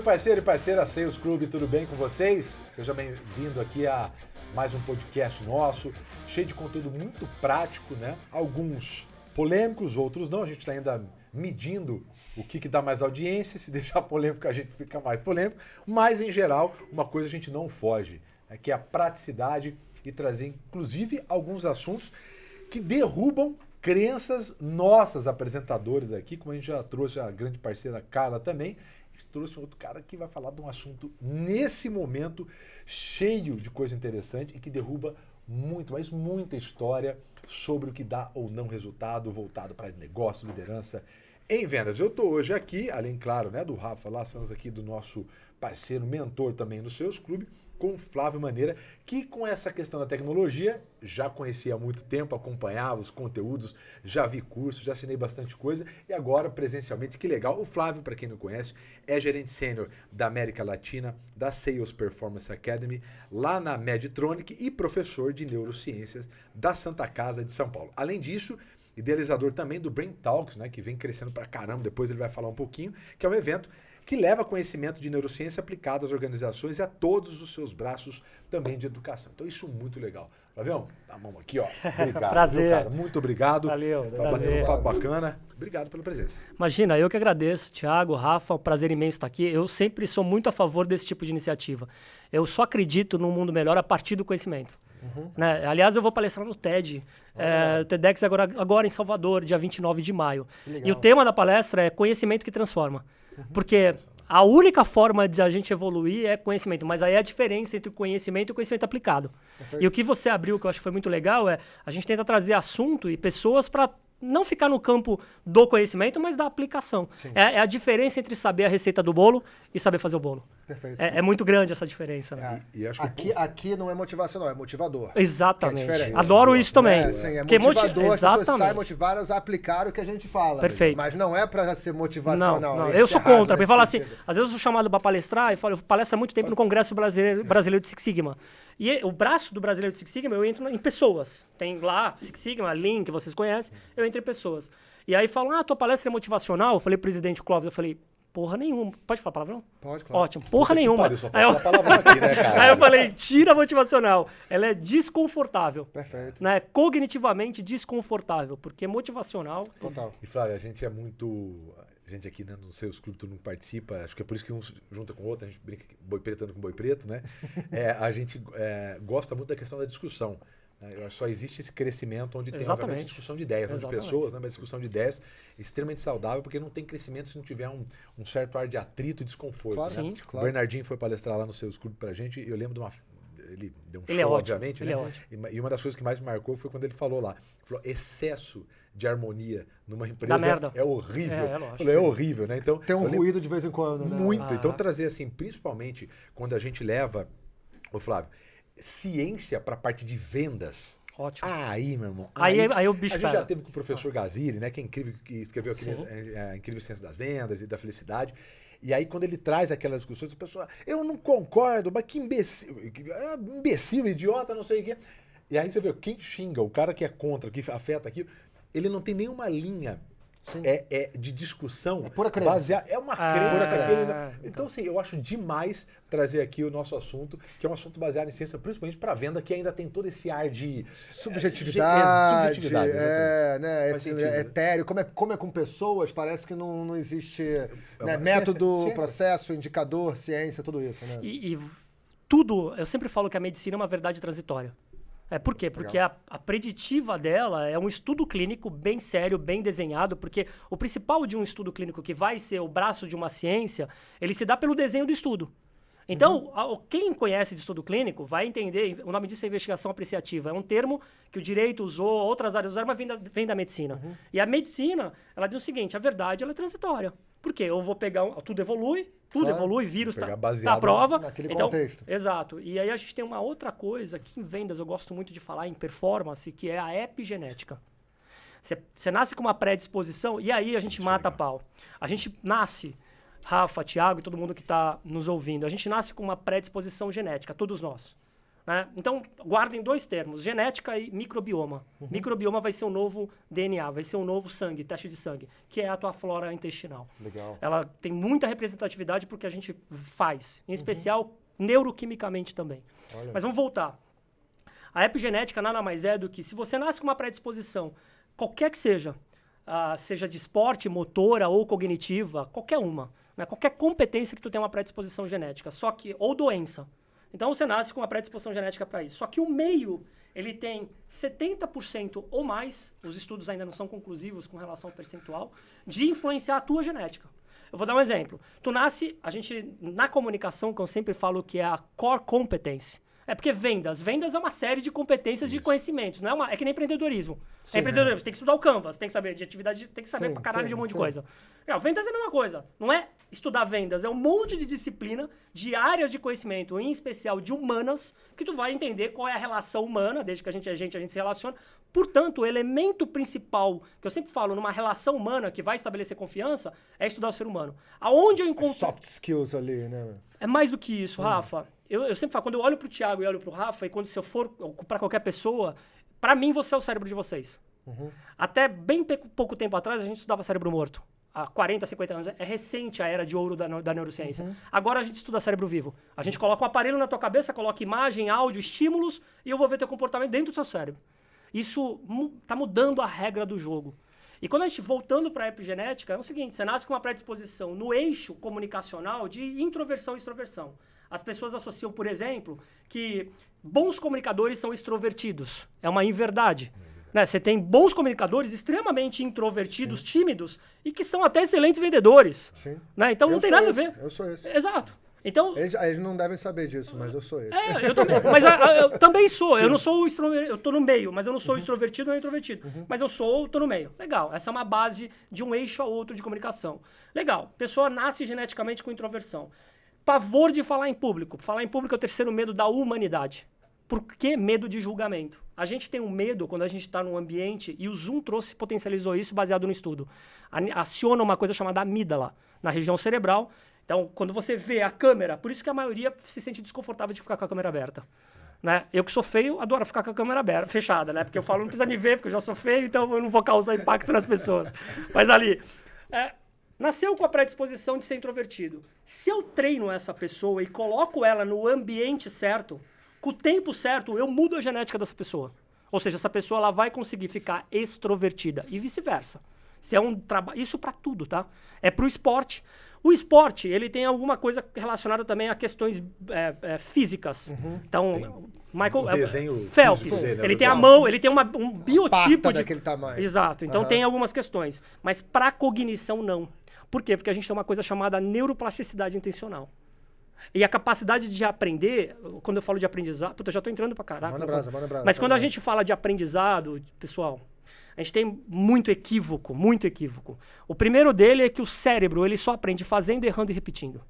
meu parceiro e parceira Sales Club, tudo bem com vocês? Seja bem-vindo aqui a mais um podcast nosso, cheio de conteúdo muito prático, né? Alguns polêmicos, outros não, a gente está ainda medindo o que dá mais audiência, se deixar polêmico a gente fica mais polêmico, mas em geral, uma coisa a gente não foge, que é a praticidade e trazer inclusive alguns assuntos que derrubam crenças nossas, apresentadores aqui, como a gente já trouxe a grande parceira Carla também, a gente trouxe outro cara que vai falar de um assunto nesse momento cheio de coisa interessante e que derruba muito, mas muita história sobre o que dá ou não resultado voltado para negócio, liderança em vendas. Eu estou hoje aqui, além, claro, né, do Rafa Lassans aqui, do nosso parceiro, mentor também no Sales Club, com o Flávio Maneira, que com essa questão da tecnologia, já conhecia há muito tempo, acompanhava os conteúdos, já vi cursos, já assinei bastante coisa, e agora presencialmente, que legal. O Flávio, para quem não conhece, é gerente sênior da América Latina, da Sales Performance Academy, lá na Medtronic, e professor de neurociências da Santa Casa de São Paulo. Além disso, idealizador também do Brain Talks, né, que vem crescendo pra caramba, depois ele vai falar um pouquinho, que é um evento que leva conhecimento de neurociência aplicado às organizações e a todos os seus braços também de educação. Então isso é muito legal. Flavião, dá a mão aqui, ó. Obrigado. Prazer. Viu, cara? Muito obrigado. Valeu. Tá batendo um papo bacana. Obrigado pela presença. Imagina, eu que agradeço, Thiago, Rafa, um prazer imenso estar aqui. Eu sempre sou muito a favor desse tipo de iniciativa. Eu só acredito num mundo melhor a partir do conhecimento. Né? Aliás, eu vou palestrar no TED, TEDx agora em Salvador, dia 29 de maio. E o tema da palestra é conhecimento que transforma. Porque a única forma de a gente evoluir é conhecimento, mas aí é a diferença entre o conhecimento e o conhecimento aplicado. E o que você abriu, que eu acho que foi muito legal, é a gente tenta trazer assunto e pessoas para não ficar no campo do conhecimento, mas da aplicação. É a diferença entre saber a receita do bolo e saber fazer o bolo. Perfeito. É muito grande essa diferença. Né? E acho que aqui não é motivacional, é motivador. Exatamente. É Adoro isso também. Sim, é Porque motivador, as pessoas saem motivadas a aplicar o que a gente fala. Perfeito. Mas não é para ser motivacional. Não. Eu sou contra. Porque fala assim, às vezes eu sou chamado para palestrar, eu palestro há muito tempo no Congresso Brasileiro de Six Sigma. E o braço do Brasileiro de Six Sigma, eu entro em pessoas. Tem lá Six Sigma, Lean, que vocês conhecem, eu entro em pessoas. E aí falam, tua palestra é motivacional? Eu falei, presidente Clóvis, eu falei, porra nenhuma. Pode falar palavrão? Pode, claro. Ótimo, porra nenhuma. Aí eu falei, tira motivacional. Ela é desconfortável. Perfeito. Né? Cognitivamente desconfortável, porque motivacional... Total. E Flávio, a gente é muito... A gente aqui, né, no Sales Club, todo mundo participa, acho que é por isso que um junta com o outro, a gente brinca boi pretando com boi preto, né? A gente gosta muito da questão da discussão. Né? Só existe esse crescimento onde tem, obviamente, discussão de ideias, não de pessoas, né? Mas discussão de ideias é extremamente saudável, porque não tem crescimento se não tiver um certo ar de atrito e desconforto. Claro, né? sim, claro. O Bernardinho foi palestrar lá no Sales Club pra gente, e eu lembro de uma... Ele deu um Ele show, é ótimo, obviamente, ele né? é ótimo. E uma das coisas que mais me marcou foi quando ele falou lá. Ele falou, excesso de harmonia numa Dá empresa merda. é horrível. lógico. Falei, é horrível, né? Então, Tem um ruído de vez em quando, né? muito. Então, trazer assim, principalmente quando a gente leva, ô Flávio, ciência para a parte de vendas. Ótimo. Aí, meu irmão. Aí o bicho A gente pega. já teve com o professor Gaziri, né? Que é incrível, que escreveu aqui a Incrível Ciência das Vendas e da Felicidade. E aí, quando ele traz aquelas discussões, a pessoa, eu não concordo, mas que imbecil, idiota, não sei o quê. E aí você vê, quem xinga, o cara que é contra, que afeta aquilo, ele não tem nenhuma linha de discussão pura crença. baseada. É uma crença. Então, assim, eu acho demais trazer aqui o nosso assunto, que é um assunto baseado em ciência, principalmente para venda, que ainda tem todo esse ar de subjetividade, né? etéreo. Como é com pessoas, parece que não existe método, ciência. Processo, indicador, ciência, tudo isso. Né? E tudo, eu sempre falo que a medicina é uma verdade transitória. Por quê? Porque a preditiva dela é um estudo clínico bem sério, bem desenhado, porque o principal de um estudo clínico que vai ser o braço de uma ciência, ele se dá pelo desenho do estudo. Então, quem conhece de estudo clínico vai entender, o nome disso é investigação apreciativa, é um termo que o direito usou, outras áreas usaram, mas vem da medicina. E a medicina, ela diz o seguinte, a verdade ela é transitória. Por quê? Eu vou pegar, tudo evolui, vírus tá à prova. Naquele contexto. Exato. E aí a gente tem uma outra coisa que em vendas eu gosto muito de falar, em performance, que é a epigenética. Você nasce com uma predisposição e aí a gente mata a pau. A gente nasce, Rafa, Thiago e todo mundo que está nos ouvindo, a gente nasce com uma predisposição genética, todos nós. Né? Então, guardem 2 termos, genética e microbioma. Microbioma vai ser o novo DNA, vai ser o novo sangue, teste de sangue, que é a tua flora intestinal. Legal. Ela tem muita representatividade porque a gente faz, em especial neuroquimicamente também. Olha. Mas vamos voltar. A epigenética nada mais é do que se você nasce com uma predisposição, qualquer que seja, seja de esporte, motora ou cognitiva, qualquer uma, né? Qualquer competência que tu tenha uma predisposição genética, só que ou doença. Então você nasce com uma predisposição genética para isso. Só que o meio, ele tem 70% ou mais, os estudos ainda não são conclusivos com relação ao percentual, de influenciar a tua genética. Eu vou dar um exemplo. Tu nasce, a gente, na comunicação, que eu sempre falo que é a core competence. É porque vendas é uma série de competências de conhecimentos, não é que nem empreendedorismo. Sim, empreendedorismo, você tem que estudar o Canvas, tem que saber de atividade, tem que saber Sim, pra caralho sim, de um monte sim. de coisa. Vendas é a mesma coisa. Não é estudar vendas, é um monte de disciplina, de áreas de conhecimento, em especial de humanas, que tu vai entender qual é a relação humana, desde que a gente é gente, a gente se relaciona. Portanto, o elemento principal, que eu sempre falo, numa relação humana que vai estabelecer confiança, é estudar o ser humano. Aonde eu encontro... Soft skills ali, né? É mais do que isso, Rafa. Eu sempre falo, quando eu olho pro Thiago e olho pro Rafa, e quando se eu for para qualquer pessoa, pra mim você é o cérebro de vocês. Até bem pouco tempo atrás a gente estudava cérebro morto. Há 40, 50 anos. É recente a era de ouro da neurociência. Agora a gente estuda cérebro vivo. A gente coloca um aparelho na tua cabeça, coloca imagem, áudio, estímulos, e eu vou ver teu comportamento dentro do seu cérebro. Isso tá mudando a regra do jogo. E quando a gente, voltando para a epigenética, é o seguinte, você nasce com uma predisposição no eixo comunicacional de introversão e extroversão. As pessoas associam, por exemplo, que bons comunicadores são extrovertidos. É uma inverdade. Né? Você tem bons comunicadores extremamente introvertidos, tímidos, e que são até excelentes vendedores. Sim. Né? Então não tem nada a ver. Eu sou esse. Exato. Então, Eles não devem saber disso, mas eu sou esse. eu também. Mas eu também sou. Eu não sou o extrovertido. Eu tô no meio, mas eu não sou extrovertido nem introvertido. Mas eu tô no meio. Legal. Essa é uma base de um eixo a outro de comunicação. Legal. Pessoa nasce geneticamente com introversão. Pavor de falar em público. Falar em público é o terceiro medo da humanidade. Por que medo de julgamento? A gente tem um medo quando a gente está num ambiente, e o Zoom potencializou isso baseado no estudo. Aciona uma coisa chamada amígdala na região cerebral. Então, quando você vê a câmera, por isso que a maioria se sente desconfortável de ficar com a câmera aberta. Né? Eu que sou feio, adoro ficar com a câmera aberta, fechada, né? Porque eu falo, não precisa me ver, porque eu já sou feio, então eu não vou causar impacto nas pessoas. Mas ali, nasceu com a predisposição de ser introvertido. Se eu treino essa pessoa e coloco ela no ambiente certo, com o tempo certo, eu mudo a genética dessa pessoa. Ou seja, essa pessoa ela vai conseguir ficar extrovertida e vice-versa. Se é um trabalho, isso para tudo, tá? É pro esporte. O esporte, ele tem alguma coisa relacionada também a questões físicas. Então, Michael desenho Phelps, físico, né? ele tem a mão, ele tem um biotipo Pata de daquele tamanho. Exato. Então tem algumas questões, mas para cognição não. Por quê? Porque a gente tem uma coisa chamada neuroplasticidade intencional. E a capacidade de aprender, quando eu falo de aprendizado, puta, eu já tô entrando pra caraca. Manda brasa. Mas quando a gente fala de aprendizado, pessoal, a gente tem muito equívoco, muito equívoco. O primeiro dele é que o cérebro, ele só aprende fazendo, errando e repetindo.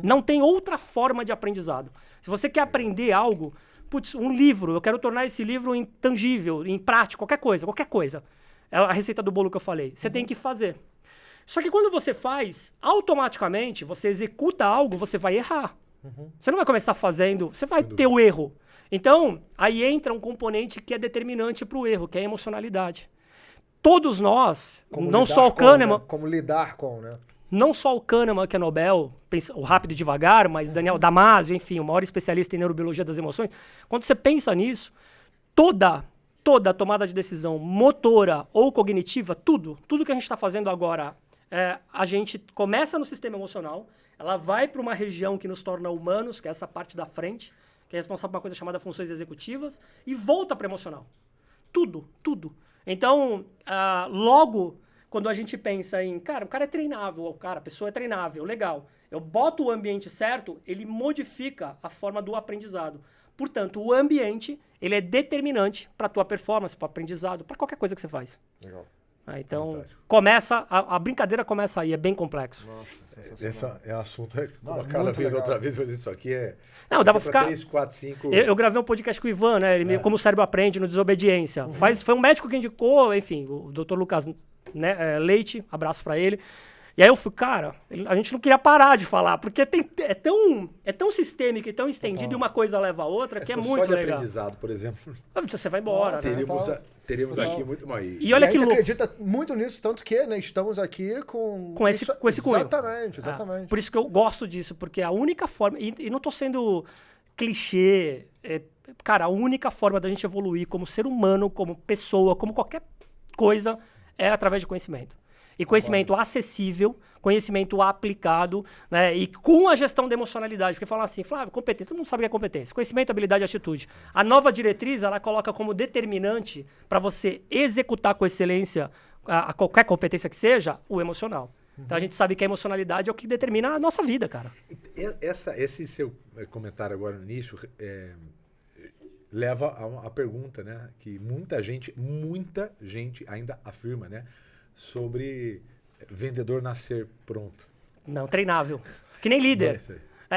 Não tem outra forma de aprendizado. Se você quer aprender algo, putz, um livro, eu quero tornar esse livro intangível, em prático, qualquer coisa. É a receita do bolo que eu falei. Você tem que fazer. Só que quando você faz, automaticamente, você executa algo, você vai errar. Você não vai começar fazendo, você vai ter o erro. Então, aí entra um componente que é determinante para o erro, que é a emocionalidade. Todos nós, não só o Kahneman... Né? Como lidar com, né? Não só o Kahneman, que é Nobel, o Rápido e Devagar, mas Daniel Damasio, enfim, o maior especialista em neurobiologia das emoções. Quando você pensa nisso, toda tomada de decisão motora ou cognitiva, tudo que a gente está fazendo agora, a gente começa no sistema emocional, ela vai para uma região que nos torna humanos, que é essa parte da frente, que é responsável por uma coisa chamada funções executivas, e volta para emocional. Tudo. Então, logo, quando a gente pensa em, cara, o cara é treinável, a pessoa é treinável, legal. Eu boto o ambiente certo, ele modifica a forma do aprendizado. Portanto, o ambiente, ele é determinante para a tua performance, para o aprendizado, para qualquer coisa que você faz. Legal. Então, começa, a brincadeira começa aí, é bem complexo. Nossa, sensacional. Esse é um assunto, como a Carla fez outra vez, mas isso aqui Não, dá pra ficar... 3, 4, 5... Eu gravei um podcast com o Ivan, né? Como o cérebro aprende no Desobediência. Foi um médico que indicou, enfim, o Dr. Lucas Leite, abraço pra ele. E aí eu fui, cara, a gente não queria parar de falar, porque é tão sistêmico e tão estendido, e uma coisa leva a outra, que é muito só de legal. aprendizado, por exemplo. Você vai embora, Nossa, né? Teremos aqui muito... E olha a que gente louco. acredita muito nisso, tanto que, né, estamos aqui com esse cunho. Exatamente. Por isso que eu gosto disso, porque a única forma... E não tô sendo clichê. Cara, a única forma da gente evoluir como ser humano, como pessoa, como qualquer coisa, é através de conhecimento. E conhecimento acessível, conhecimento aplicado, né? E com a gestão da emocionalidade. Porque falam assim, Flávio, competência, todo mundo sabe o que é competência. Conhecimento, habilidade e atitude. A nova diretriz, ela coloca como determinante para você executar com excelência a qualquer competência que seja, o emocional. Então a gente sabe que a emocionalidade é o que determina a nossa vida, cara. Esse seu comentário agora no início leva a pergunta, né? Que muita gente ainda afirma, né? Sobre vendedor nascer pronto. Não, treinável. Que nem líder.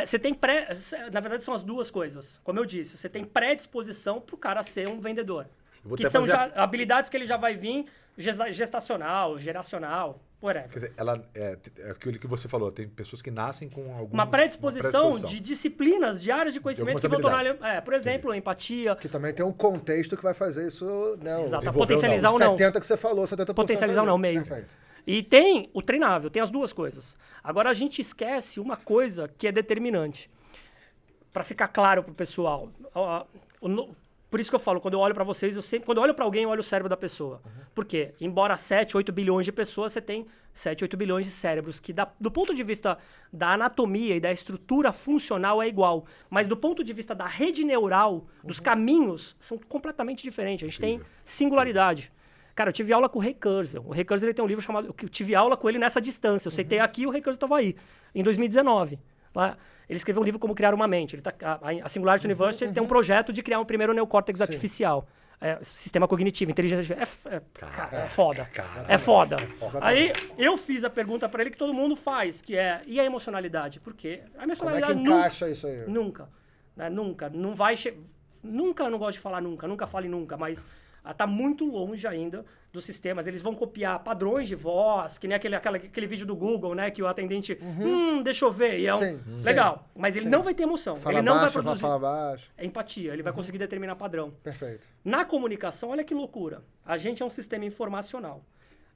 Você tem na verdade, são as duas coisas. Como eu disse, você tem predisposição para o cara ser um vendedor. Que são já habilidades que ele já vai vir gestacional, geracional, whatever. Quer dizer, é aquilo que você falou, tem pessoas que nascem com uma predisposição de disciplinas, de áreas de conhecimento que vão tornar... por exemplo, empatia. Que também tem um contexto que vai fazer isso... Não, exato, potencializar ou não. 70 que você falou, 70%. Potencializar ou não, meio. Perfeito. E tem o treinável, tem as duas coisas. Agora a gente esquece uma coisa que é determinante. Para ficar claro pro pessoal. Por isso que eu falo, quando eu olho para vocês, quando eu olho para alguém, eu olho o cérebro da pessoa. Por quê? Embora 7, 8 bilhões de pessoas, você tem 7, 8 bilhões de cérebros, que do ponto de vista da anatomia e da estrutura funcional é igual. Mas do ponto de vista da rede neural, dos caminhos, são completamente diferentes. A gente tem singularidade. Cara, eu tive aula com o Ray Kurzweil. O Ray Kurzweil ele tem um livro chamado... Eu tive aula com ele nessa distância. Eu sentei aqui e o Ray Kurzweil estava aí, em 2019. Lá, ele escreveu um livro Como Criar uma Mente. A Singularity University ele tem um projeto de criar um primeiro neocórtex artificial. Sistema cognitivo, inteligência artificial. É foda. É foda. Aí eu fiz a pergunta para ele que todo mundo faz, que é, e a emocionalidade? Por quê? A emocionalidade como é que encaixa isso aí? Nunca. Né, nunca. Não vai... Nunca, eu não gosto de falar nunca. Nunca fale nunca, mas... Está muito longe ainda dos sistemas. Eles vão copiar padrões de voz, que nem aquele vídeo do Google, né? Que o atendente, deixa eu ver. E legal. Mas ele não vai ter emoção. Fala ele não baixo, vai produzir. fala baixo. É empatia. Ele vai conseguir determinar padrão. Perfeito. Na comunicação, olha que loucura. A gente é um sistema informacional.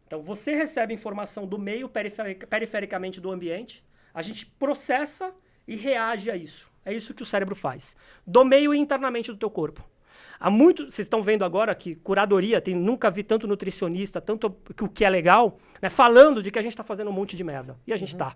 Então, você recebe informação do meio, perifericamente do ambiente. A gente processa e reage a isso. É isso que o cérebro faz. Do meio e internamente do teu corpo. Vocês estão vendo agora que curadoria, nunca vi tanto nutricionista, tanto o que é legal, né, falando de que a gente está fazendo um monte de merda. E a gente está.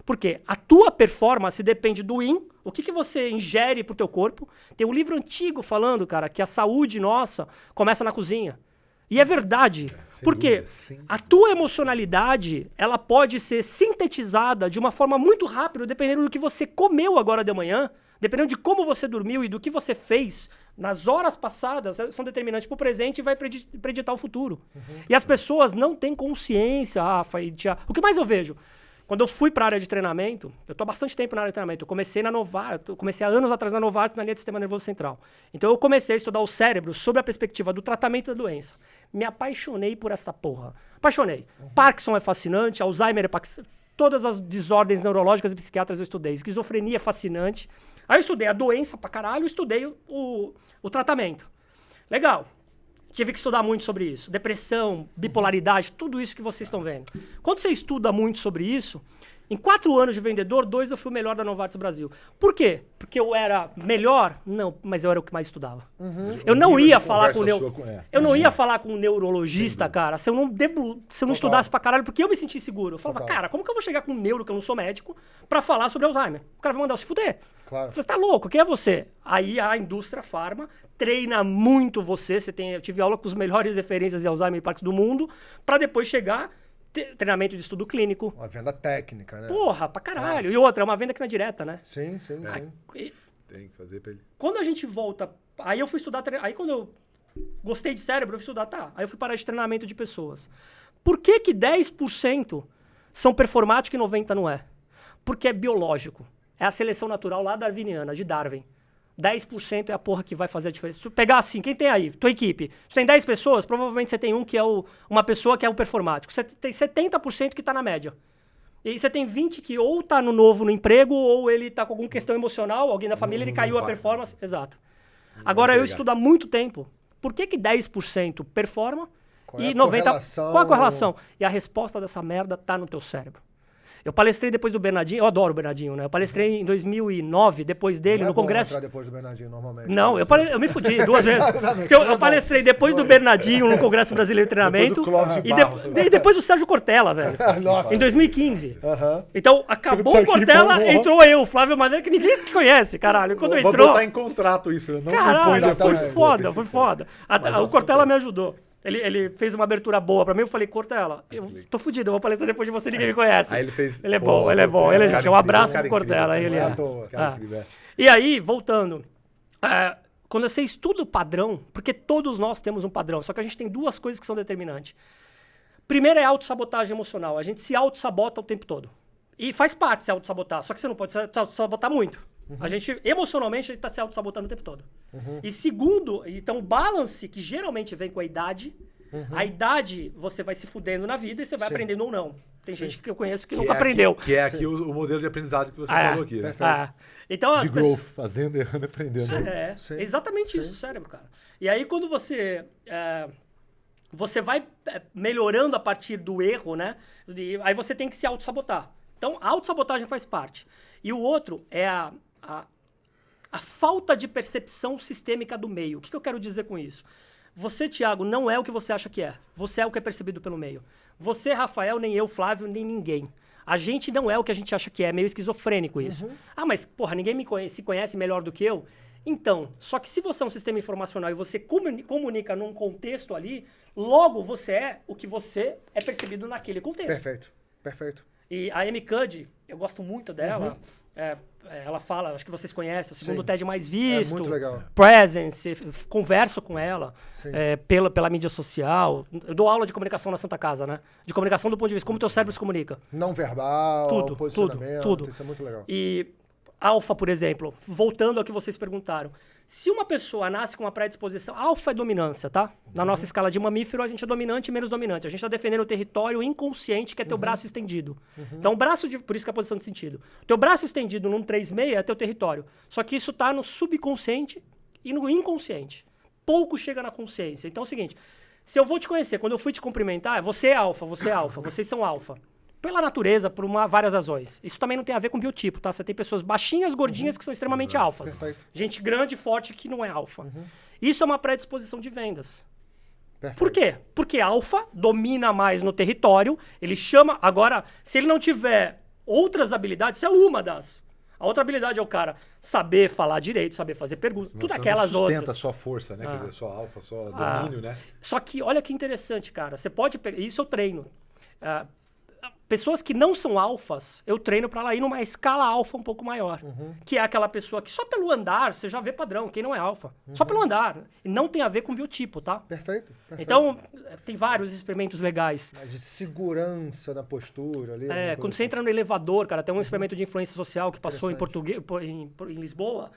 Por quê? A tua performance depende do o que você ingere pro teu corpo. Tem um livro antigo falando, cara, que a saúde nossa começa na cozinha. E é verdade. Porque a tua emocionalidade, ela pode ser sintetizada de uma forma muito rápida, dependendo do que você comeu agora de manhã, dependendo de como você dormiu e do que você fez nas horas passadas, são determinantes para o presente e vai preditar o futuro. E as pessoas não têm consciência, Rafa e Thiago. O que mais eu vejo? Quando eu fui para a área de treinamento, eu estou há bastante tempo na área de treinamento. Eu comecei há anos atrás na Novartis, na linha de sistema nervoso central. Então eu comecei a estudar o cérebro sob a perspectiva do tratamento da doença. Me apaixonei por essa porra. Apaixonei. Parkinson é fascinante, Alzheimer é todas as desordens neurológicas e psiquiátricas eu estudei. Esquizofrenia é fascinante. Aí eu estudei a doença pra caralho, estudei o tratamento. Legal. Tive que estudar muito sobre isso. Depressão, bipolaridade, tudo isso que vocês estão vendo. Quando você estuda muito sobre isso, em 4 anos de vendedor, 2 eu fui o melhor da Novartis Brasil. Por quê? Porque eu era melhor? Não, mas eu era o que mais estudava. Eu não ia falar com eu não ia falar com um neurologista, cara, se eu não estudasse pra caralho, porque eu me sentia seguro. Eu falava, cara, como que eu vou chegar com um neuro, que eu não sou médico, pra falar sobre Alzheimer? O cara vai mandar eu se fuder. Claro. Você tá louco? Quem é você? Aí a indústria farma treina muito você. Eu tive aula com os melhores referências de Alzheimer e Parkinson do mundo, pra depois chegar... Treinamento de estudo clínico. Uma venda técnica, né? Porra, pra caralho. E outra, é uma venda que não é direta, né? Sim. Tem que fazer pra ele. Quando a gente volta... Aí eu fui estudar... Aí quando eu gostei de cérebro, eu fui estudar... Tá, aí eu fui parar de treinamento de pessoas. Por que 10% são performáticos e 90% não é? Porque é biológico. É a seleção natural lá darwiniana, de Darwin. 10% é a porra que vai fazer a diferença. Se tu pegar assim, quem tem aí? Tua equipe. Se tem 10 pessoas, provavelmente você tem um que é uma pessoa que é o performático. Você tem 70% que tá na média. E aí você tem 20 que ou tá no novo no emprego, ou ele tá com alguma questão emocional, alguém da família, ele caiu a performance. Exato. Agora, eu estudo há muito tempo. Por que 10% performa e 90%... Qual é a correlação? E a resposta dessa merda tá no teu cérebro. Eu palestrei depois do Bernardinho, eu adoro o Bernardinho, né? Eu palestrei em 2009, depois dele, no congresso... Não é bom entrar depois do Bernardinho, normalmente. Não, eu me fudi 2 vezes. Porque eu palestrei depois do Bernardinho no Congresso Brasileiro de Treinamento e depois do Sérgio Cortella, velho. Nossa. Em 2015. Aham. Então, acabou o Cortella, entrou eu, Flávio Madeira, que ninguém conhece, caralho. Quando Vou entrou... botar em contrato isso, né? Não Caralho, depois. foi foda. O Cortella me ajudou. Ele fez uma abertura boa pra mim, eu falei, Cortella, eu tô fudido, eu vou palestrar depois de você, ninguém me conhece. Aí ele fez... Ele é bom, ele é bom. Ele é gente, um abraço pro Cortella. Ele é. E aí, voltando, quando você estuda o padrão, porque todos nós temos um padrão, só que a gente tem 2 coisas que são determinantes. Primeiro é autossabotagem emocional, a gente se autossabota o tempo todo. E faz parte se autossabotar, só que você não pode se autossabotar muito. A gente, emocionalmente, a gente tá se autossabotando o tempo todo. E segundo, então o balance, que geralmente vem com a idade, a idade você vai se fudendo na vida e você vai aprendendo ou não. Tem gente que eu conheço que nunca aprendeu. Que é aqui o modelo de aprendizado que você falou aqui. Né? Então, as growth, fazendo, errando, aprendendo. Exatamente isso, o cérebro, cara. E aí quando você vai melhorando a partir do erro, né? Aí você tem que se autossabotar. Então, a autossabotagem faz parte. E o outro é a falta de percepção sistêmica do meio. O que eu quero dizer com isso? Você, Thiago, não é o que você acha que é. Você é o que é percebido pelo meio. Você, Rafael, nem eu, Flávio, nem ninguém. A gente não é o que a gente acha que é. Meio esquizofrênico isso. Ah, mas, porra, ninguém se conhece melhor do que eu? Então, só que se você é um sistema informacional e você comunica num contexto ali, logo você é o que você é percebido naquele contexto. Perfeito. E a Amy Cuddy, eu gosto muito dela. Ela fala, acho que vocês conhecem, o segundo TED mais visto. É muito legal. Presence, converso com ela pela mídia social. Eu dou aula de comunicação na Santa Casa, né? De comunicação do ponto de vista, como o teu cérebro se comunica. Não verbal, posicionamento, tudo. Isso é muito legal. E alfa, por exemplo, voltando ao que vocês perguntaram. Se uma pessoa nasce com uma predisposição... Alfa é dominância, tá? Na nossa escala de mamífero, a gente é dominante e menos dominante. A gente está defendendo o território inconsciente, que é teu braço estendido. Então, por isso que é a posição de sentido. Teu braço estendido num 3,6 é teu território. Só que isso tá no subconsciente e no inconsciente. Pouco chega na consciência. Então é o seguinte, se eu vou te conhecer, quando eu fui te cumprimentar, você é alfa, vocês são alfa. Pela natureza, por várias razões. Isso também não tem a ver com biotipo, tá? Você tem pessoas baixinhas, gordinhas, que são extremamente alfas. Perfeito. Gente grande e forte que não é alfa. Isso é uma predisposição de vendas. Perfeito. Por quê? Porque alfa domina mais no território, ele chama... Agora, se ele não tiver outras habilidades, isso é uma das... A outra habilidade é o cara saber falar direito, saber fazer perguntas, tudo aquelas outras. Sustenta a sua força, né? Quer dizer, só alfa, só domínio, né? Só que olha que interessante, cara. Você pode pegar... Isso eu treino. Pessoas que não são alfas, eu treino para ela ir numa escala alfa um pouco maior. Que é aquela pessoa que só pelo andar, você já vê padrão, quem não é alfa. Só pelo andar. E não tem a ver com biotipo, tá? Perfeito. Então, tem vários experimentos legais. De segurança na postura ali. Quando você entra no elevador, cara, tem um experimento de influência social que passou em português, em Lisboa.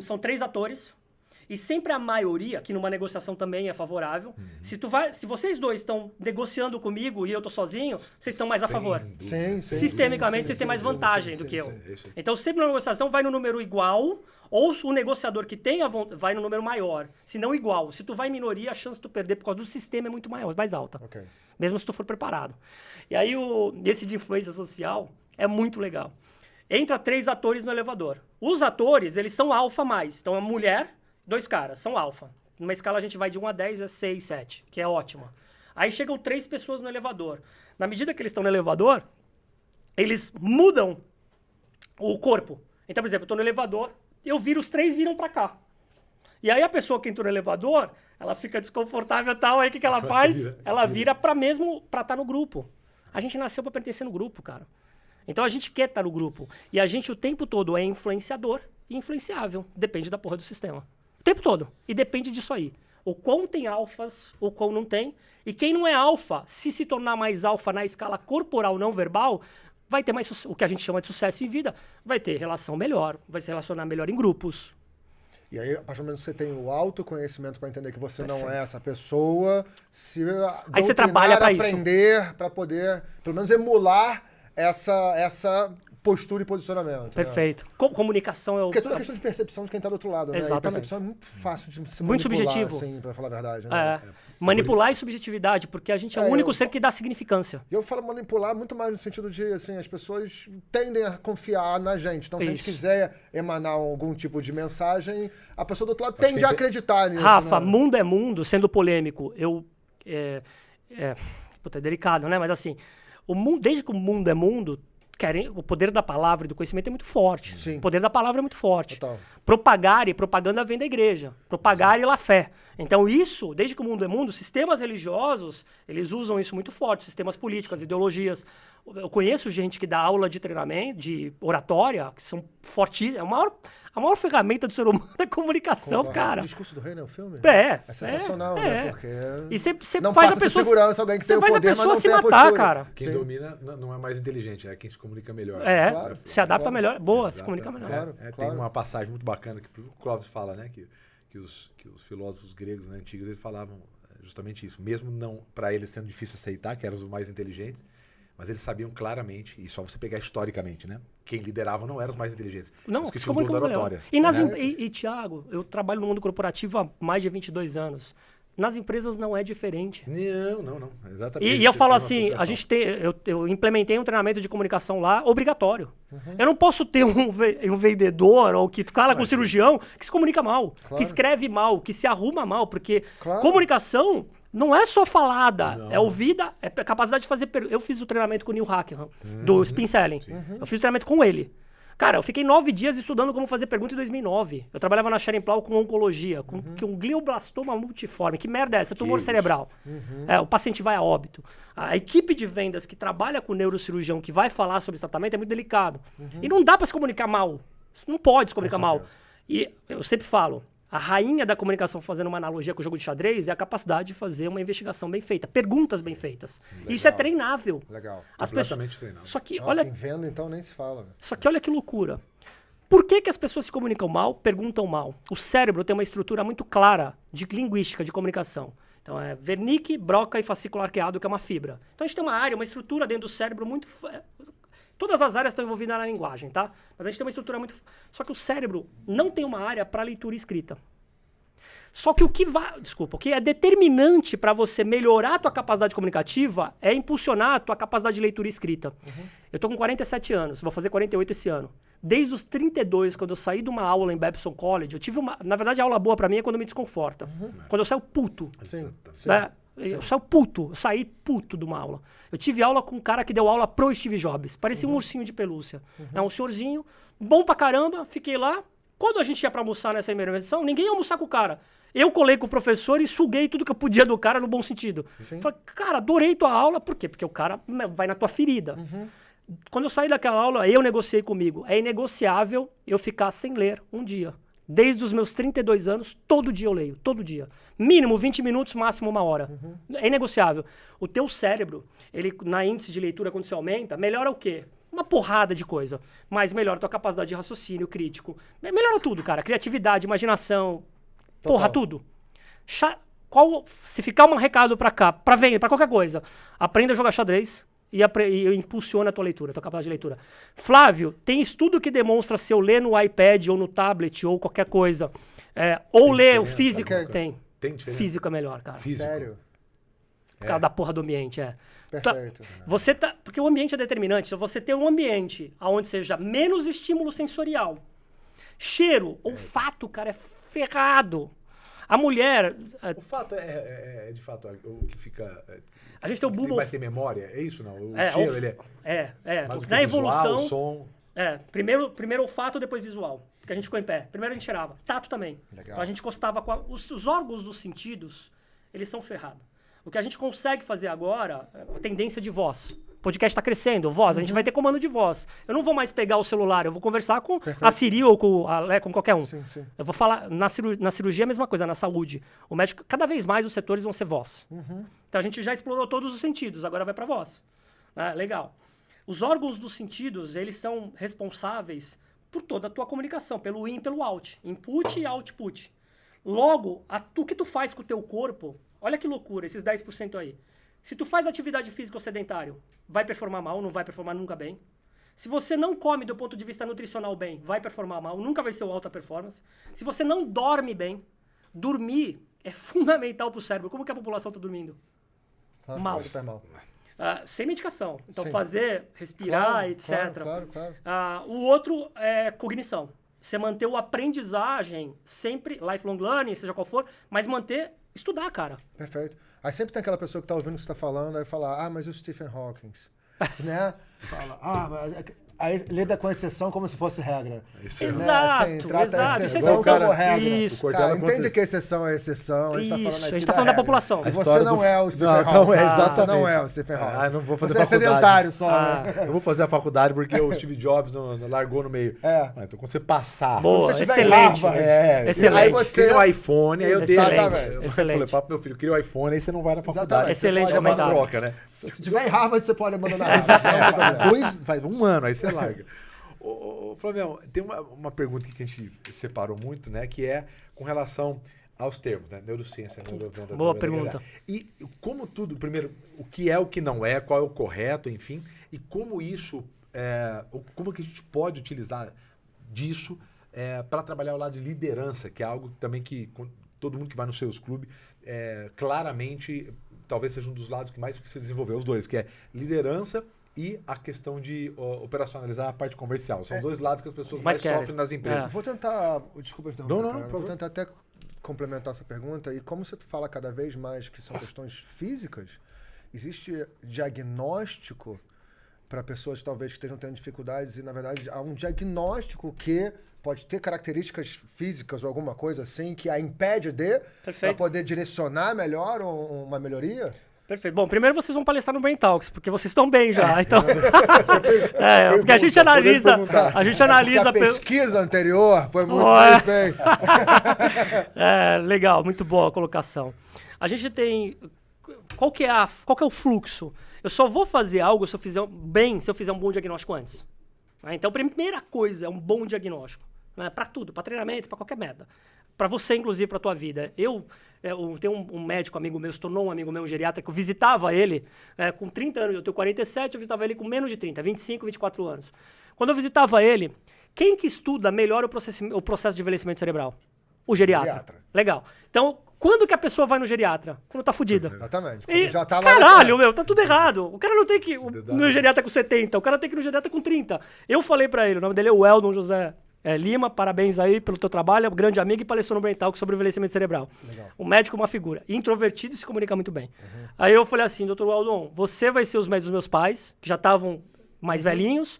São 3 atores. E sempre a maioria, que numa negociação também é favorável, se vocês dois estão negociando comigo e eu tô sozinho, vocês estão mais a favor. Sim. Sistemicamente, vocês têm mais vantagem do que eu. Então, sempre na negociação vai no número igual, ou o negociador que tem vai no número maior. Se não igual. Se tu vai em minoria, a chance de tu perder por causa do sistema é muito maior, mais alta. Okay. Mesmo se tu for preparado. E aí, esse de influência social é muito legal. Entra 3 atores no elevador. Os atores, eles são alfa mais. Então, a mulher... 2 caras, são alfa. Numa escala a gente vai de 1 a 10, é 6, 7, que é ótima. Aí chegam 3 pessoas no elevador. Na medida que eles estão no elevador, eles mudam o corpo. Então, por exemplo, eu estou no elevador, os 3 viram para cá. E aí a pessoa que entrou no elevador, ela fica desconfortável e tal, aí o que ela faz? Ela vira para estar no grupo. A gente nasceu para pertencer no grupo, cara. Então a gente quer estar no grupo. E a gente o tempo todo é influenciador e influenciável. Depende da porra do sistema. O tempo todo. E depende disso aí. O quão tem alfas, o quão não tem. E quem não é alfa, se tornar mais alfa na escala corporal não verbal, vai ter mais o que a gente chama de sucesso em vida. Vai ter relação melhor, vai se relacionar melhor em grupos. E aí, a partir do momento que você tem o autoconhecimento para entender que você não é essa pessoa, se aí você trabalha para isso. Aprender para poder, pelo menos, emular essa postura e posicionamento. Perfeito. Né? Comunicação é o... Porque é toda questão de percepção de quem está do outro lado, né? Exatamente. E percepção é muito fácil de se muito manipular, subjetivo. assim, para falar a verdade. Né? Manipular e subjetividade, porque a gente é o único ser que dá significância. E eu falo manipular muito mais no sentido de, assim, as pessoas tendem a confiar na gente. Então, se a gente quiser emanar algum tipo de mensagem, a pessoa do outro lado tende a acreditar nisso. Rafa, né? mundo é mundo, sendo polêmico. Puta, é delicado, né? Mas assim, desde que o mundo é mundo, o poder da palavra e do conhecimento é muito forte. Sim. O poder da palavra é muito forte. Total. Propagar e propaganda vem da igreja. Propagar e la fé. Então isso, desde que o mundo é mundo, sistemas religiosos, eles usam isso muito forte. Sistemas políticos, ideologias. Eu conheço gente que dá aula de treinamento, de oratória, que são fortíssimas. A maior ferramenta do ser humano é a comunicação, cara. O Discurso do Rei, né? O filme? É sensacional, né? Porque e você não faz passa a pessoa segurança alguém que tem o faz poder, a pessoa mas não se tem a matar, postura. cara. Quem domina não é mais inteligente, é quem se comunica melhor. Claro, se adapta melhor. Boa, se Exato. comunica melhor. Claro. Tem uma passagem muito bacana que o Clóvis fala, né? Que os filósofos gregos, né, antigos, eles falavam justamente isso. Mesmo não para eles sendo difícil aceitar, que eram os mais inteligentes, mas eles sabiam claramente, e só você pegar historicamente, né? Quem liderava não eram os mais inteligentes. Não, os que se tinham o dom da comunicam oratória. melhor. E Thiago, eu trabalho no mundo corporativo há mais de 22 anos. Nas empresas não é diferente. Não. Exatamente. E eu falo assim, eu implementei um treinamento de comunicação lá obrigatório. Eu não posso ter um vendedor ou que fala com um cirurgião que se comunica mal, que escreve mal, que se arruma mal, porque comunicação não é só falada, é ouvida, é capacidade de fazer... Eu fiz o treinamento com o Neil Hackham, do Spin Selling. Eu fiz o treinamento com ele. Cara, eu fiquei 9 dias estudando como fazer pergunta em 2009. Eu trabalhava na Schering-Plough com oncologia, com um glioblastoma multiforme. Que merda é essa? Tumor cerebral. O paciente vai a óbito. A equipe de vendas que trabalha com o neurocirurgião, que vai falar sobre esse tratamento, é muito delicado. E não dá pra se comunicar mal. Você não pode se comunicar mal. E eu sempre falo, a rainha da comunicação, fazendo uma analogia com o jogo de xadrez, é a capacidade de fazer uma investigação bem feita, perguntas bem feitas. Legal. Isso é treinável. Legal. Completamente treinável. Só que, Nossa, em venda, então, nem se fala. Só que olha que loucura. Por que as pessoas se comunicam mal, perguntam mal? O cérebro tem uma estrutura muito clara de linguística, de comunicação. Então é Wernicke, Broca e fascículo arqueado, que é uma fibra. Então a gente tem uma área, uma estrutura dentro do cérebro muito... Todas as áreas estão envolvidas na linguagem, tá? Mas a gente tem uma estrutura muito... Só que o cérebro não tem uma área para leitura escrita. Só que o que é determinante para você melhorar a tua capacidade comunicativa é impulsionar a tua capacidade de leitura escrita. Eu tô com 47 anos, vou fazer 48 esse ano. Desde os 32, quando eu saí de uma aula em Babson College, eu tive uma... Na verdade, a aula boa para mim é quando me desconforta. Quando eu saio puto. Sim. Né? Eu saio puto, eu saí puto de uma aula. Eu tive aula com um cara que deu aula pro Steve Jobs. Parecia um ursinho de pelúcia. É um senhorzinho, bom pra caramba, fiquei lá. Quando a gente ia pra almoçar nessa intervenção, ninguém ia almoçar com o cara. Eu colei com o professor e suguei tudo que eu podia do cara no bom sentido. Falei, cara, adorei tua aula. Por quê? Porque o cara vai na tua ferida. Quando eu saí daquela aula, eu negociei comigo. É inegociável eu ficar sem ler um dia. Desde os meus 32 anos, todo dia eu leio. Todo dia. Mínimo 20 minutos, máximo 1 hora. É inegociável. O teu cérebro, ele na índice de leitura, quando você aumenta, melhora o quê? Uma porrada de coisa. Mas melhora a tua capacidade de raciocínio crítico. Melhora tudo, cara. Criatividade, imaginação. Total. Porra, tudo. Se ficar um recado pra cá, pra vender, pra qualquer coisa, aprenda a jogar xadrez e impulsiona a tua leitura, a tua capacidade de leitura. Flávio, tem estudo que demonstra se eu ler no iPad ou no tablet ou qualquer coisa, ou tem ler o físico, tem diferença? Físico é melhor, cara. Físico. Sério? Por causa da porra do ambiente, Perfeito. Porque o ambiente é determinante. Se você tem um ambiente onde seja menos estímulo sensorial, cheiro, olfato, cara, é ferrado. A mulher... O fato de fato, o que fica... A gente tem o bulbo... Mas tem memória? É isso, não? O cheiro, ele é... Mas na evolução... Visual, som... Primeiro olfato, depois visual. Porque a gente ficou em pé. Primeiro a gente cheirava. Tato também. Legal. Então a gente encostava com... Os órgãos dos sentidos, eles são ferrados. O que a gente consegue fazer agora é a tendência de voz. O podcast está crescendo, voz, a gente vai ter comando de voz. Eu não vou mais pegar o celular, eu vou conversar com a Siri ou com qualquer um. Sim. Eu vou falar, na cirurgia é a mesma coisa, na saúde. O médico, cada vez mais os setores vão ser voz. Então a gente já explorou todos os sentidos, agora vai para voz. Legal. Os órgãos dos sentidos, eles são responsáveis por toda a tua comunicação, pelo in e pelo out. Input e output. Logo, o que tu faz com o teu corpo, olha que loucura, esses 10% aí. Se tu faz atividade física ou sedentário, vai performar mal, não vai performar nunca bem. Se você não come do ponto de vista nutricional bem, vai performar mal, nunca vai ser o alta performance. Se você não dorme bem, dormir é fundamental para o cérebro. Como que a população está dormindo? Mal. Sem medicação. Então, respirar, etc. Claro. O outro é cognição. Você manter o aprendizagem sempre, lifelong learning, seja qual for, mas estudar, cara. Perfeito. Aí sempre tem aquela pessoa que tá ouvindo o que você tá falando, aí fala, mas o Stephen Hawking, né? Fala, mas... Aí lida com exceção como se fosse regra. Exato, né? Assim, trata a exceção como regra. Isso. Cara, entende que exceção é exceção. A gente tá falando aqui a gente tá falando da população. E você não é o Stephen Hawking. Você não é o Stephen Hawking. Não vou fazer você faculdade. É sedentário só. Eu vou fazer a faculdade porque o Steve Jobs não largou no meio. Então quando você passar... Boa, quando você excelente. Excelente. Aí você cria o iPhone, aí eu dei... Excelente. Falei pro meu filho, cria o iPhone, aí você não vai na faculdade. Exatamente. Excelente É uma comentário. troca, né? Se tiver em Harvard, você pode abandonar. Faz um ano, aí você larga. Ô, Flavião, tem uma pergunta que a gente separou muito, né? Que é com relação aos termos, né? Neurociência, neurovenda. Boa pergunta. E como tudo, primeiro, o que é, o que não é, qual é o correto, enfim, e como isso, como que a gente pode utilizar disso para trabalhar o lado de liderança, que é algo também que todo mundo que vai nos seus clubes, claramente, talvez seja um dos lados que mais precisa desenvolver, os dois, que é liderança e a questão de operacionalizar a parte comercial. São os dois lados que as pessoas mais sofrem nas empresas. Vou tentar... Desculpa te interromper, Não. Vou tentar até complementar essa pergunta. E como você fala cada vez mais que são questões físicas, existe diagnóstico para pessoas talvez que estejam tendo dificuldades e, na verdade, há um diagnóstico que pode ter características físicas ou alguma coisa assim que a impede para poder direcionar melhor uma melhoria? Perfeito. Bom, primeiro vocês vão palestrar no Brain Talks, porque vocês estão bem já. Então... porque a gente analisa... Porque a pesquisa anterior foi muito bem feita. Legal, muito boa a colocação. A gente tem... Qual que é o fluxo? Eu só vou fazer algo se eu fizer um bom diagnóstico antes. Então, a primeira coisa é um bom diagnóstico. Para tudo, para treinamento, para qualquer merda. Para você, inclusive, para tua vida. Eu tenho um médico amigo meu, se tornou um amigo meu, um geriatra, que eu visitava ele com 30 anos, eu tenho 47, eu visitava ele com menos de 30, 25, 24 anos. Quando eu visitava ele, quem que estuda melhor o processo de envelhecimento cerebral? O geriatra. Legal. Então, quando que a pessoa vai no geriatra? Quando tá fudida. Exatamente. Já tá lá caralho, tá tudo errado. O cara não tem que ir no geriatra com 70, o cara tem que ir no geriatra com 30. Eu falei pra ele, o nome dele é Weldon José Lima, parabéns aí pelo teu trabalho, é um grande amigo e palestrou no Brain Talk sobre envelhecimento cerebral. Legal. O médico é uma figura introvertido e se comunica muito bem. Aí eu falei assim, doutor Weldon, você vai ser os médicos dos meus pais, que já estavam mais velhinhos,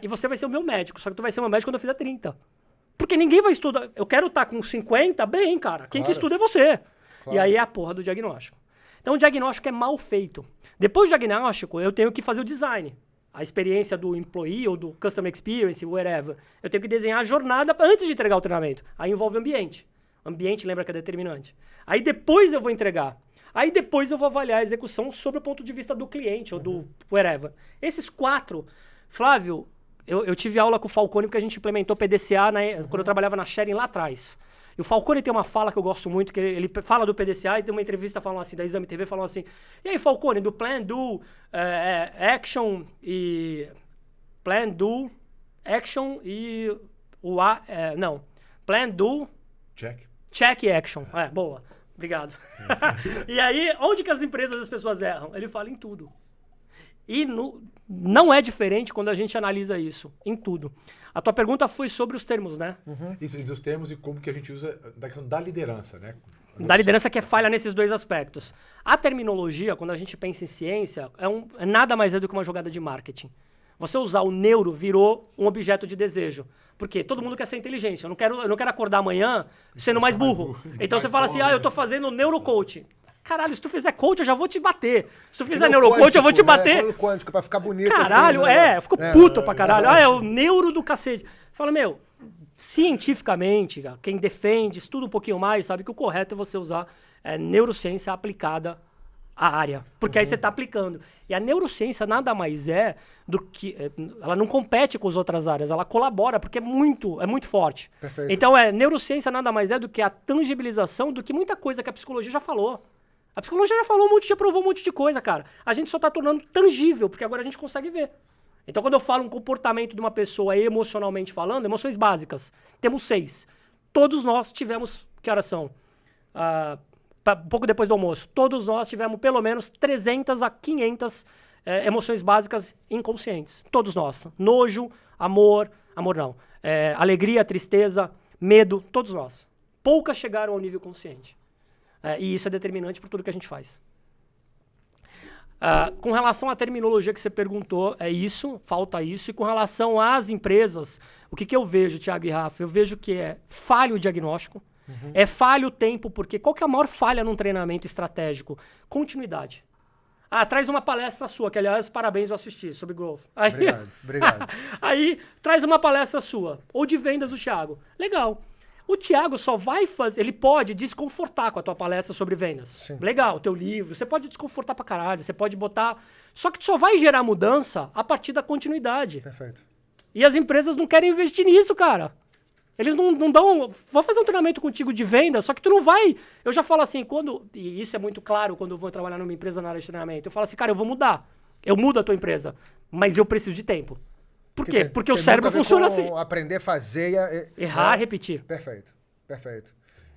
e você vai ser o meu médico, só que tu vai ser o meu médico quando eu fizer 30. Porque ninguém vai estudar. Eu quero estar com 50, bem, cara. Quem que estuda é você. Claro. E aí é a porra do diagnóstico. Então o diagnóstico é mal feito. Depois do diagnóstico, eu tenho que fazer o design. A experiência do employee ou do customer experience, whatever. Eu tenho que desenhar a jornada antes de entregar o treinamento. Aí envolve o ambiente. O ambiente, lembra que é determinante. Aí depois eu vou entregar. Aí depois eu vou avaliar a execução sob o ponto de vista do cliente ou do whatever. Esses 4, Flávio, eu tive aula com o Falcone porque a gente implementou PDCA quando eu trabalhava na Sharing lá atrás. E o Falcone tem uma fala que eu gosto muito, que ele fala do PDCA e tem uma entrevista falando assim, da Exame TV, falando assim, e aí, Falcone, do Plan, Do, Action e... Plan, Do, Action e... Plan, Do... Check e Action. Boa. Obrigado. E aí, onde que as empresas, as pessoas erram? Ele fala em tudo. E não é diferente quando a gente analisa isso, em tudo. A tua pergunta foi sobre os termos, né? Isso, dos termos e como que a gente usa da questão da liderança, né? Da liderança que é falha nesses dois aspectos. A terminologia, quando a gente pensa em ciência, é nada mais do que uma jogada de marketing. Você usar o neuro virou um objeto de desejo. Porque todo mundo quer ser inteligente. Eu não quero acordar amanhã sendo mais burro. Então você fala assim, eu tô fazendo neurocoaching. Caralho, se tu fizer coach, eu já vou te bater. Se tu fizer neurocoach, eu vou te bater. Quântico, pra ficar bonito. Caralho, assim, eu fico puto pra caralho. É o neuro do cacete. Fala, cientificamente, quem defende, estuda um pouquinho mais, sabe que o correto é você usar neurociência aplicada a área, porque aí você está aplicando. E a neurociência nada mais é do que... Ela não compete com as outras áreas, ela colabora, porque é muito forte. Perfeito. Então, neurociência nada mais é do que a tangibilização do que muita coisa que a psicologia já falou. A psicologia já falou já provou um monte de coisa, cara. A gente só está tornando tangível, porque agora a gente consegue ver. Então, quando eu falo um comportamento de uma pessoa emocionalmente falando, emoções básicas, temos 6. Todos nós tivemos... Que horas são? Um pouco depois do almoço. Todos nós tivemos pelo menos 300 a 500 emoções básicas inconscientes. Todos nós. Nojo, amor não. Alegria, tristeza, medo, todos nós. Poucas chegaram ao nível consciente. E isso é determinante por tudo que a gente faz. Com relação à terminologia que você perguntou, falta isso. E com relação às empresas, o que eu vejo, Thiago e Rafa? Eu vejo que é falho o diagnóstico, é falho o tempo, porque qual que é a maior falha num treinamento estratégico? Continuidade. Traz uma palestra sua, que aliás, parabéns, eu assisti, sobre growth. Obrigado. Aí, traz uma palestra sua, ou de vendas do Thiago. Legal. O Thiago só vai fazer... Ele pode desconfortar com a tua palestra sobre vendas. Sim. Legal, teu livro. Você pode desconfortar pra caralho. Você pode botar... Só que tu só vai gerar mudança a partir da continuidade. Perfeito. E as empresas não querem investir nisso, cara. Eles não dão... Vou fazer um treinamento contigo de venda, só que tu não vai... Eu já falo assim, e isso é muito claro quando eu vou trabalhar numa empresa na área de treinamento. Eu falo assim, cara, eu vou mudar. Eu mudo a tua empresa. Mas eu preciso de tempo. Por quê? Porque o cérebro funciona assim. Aprender a fazer... Errar, repetir. Perfeito.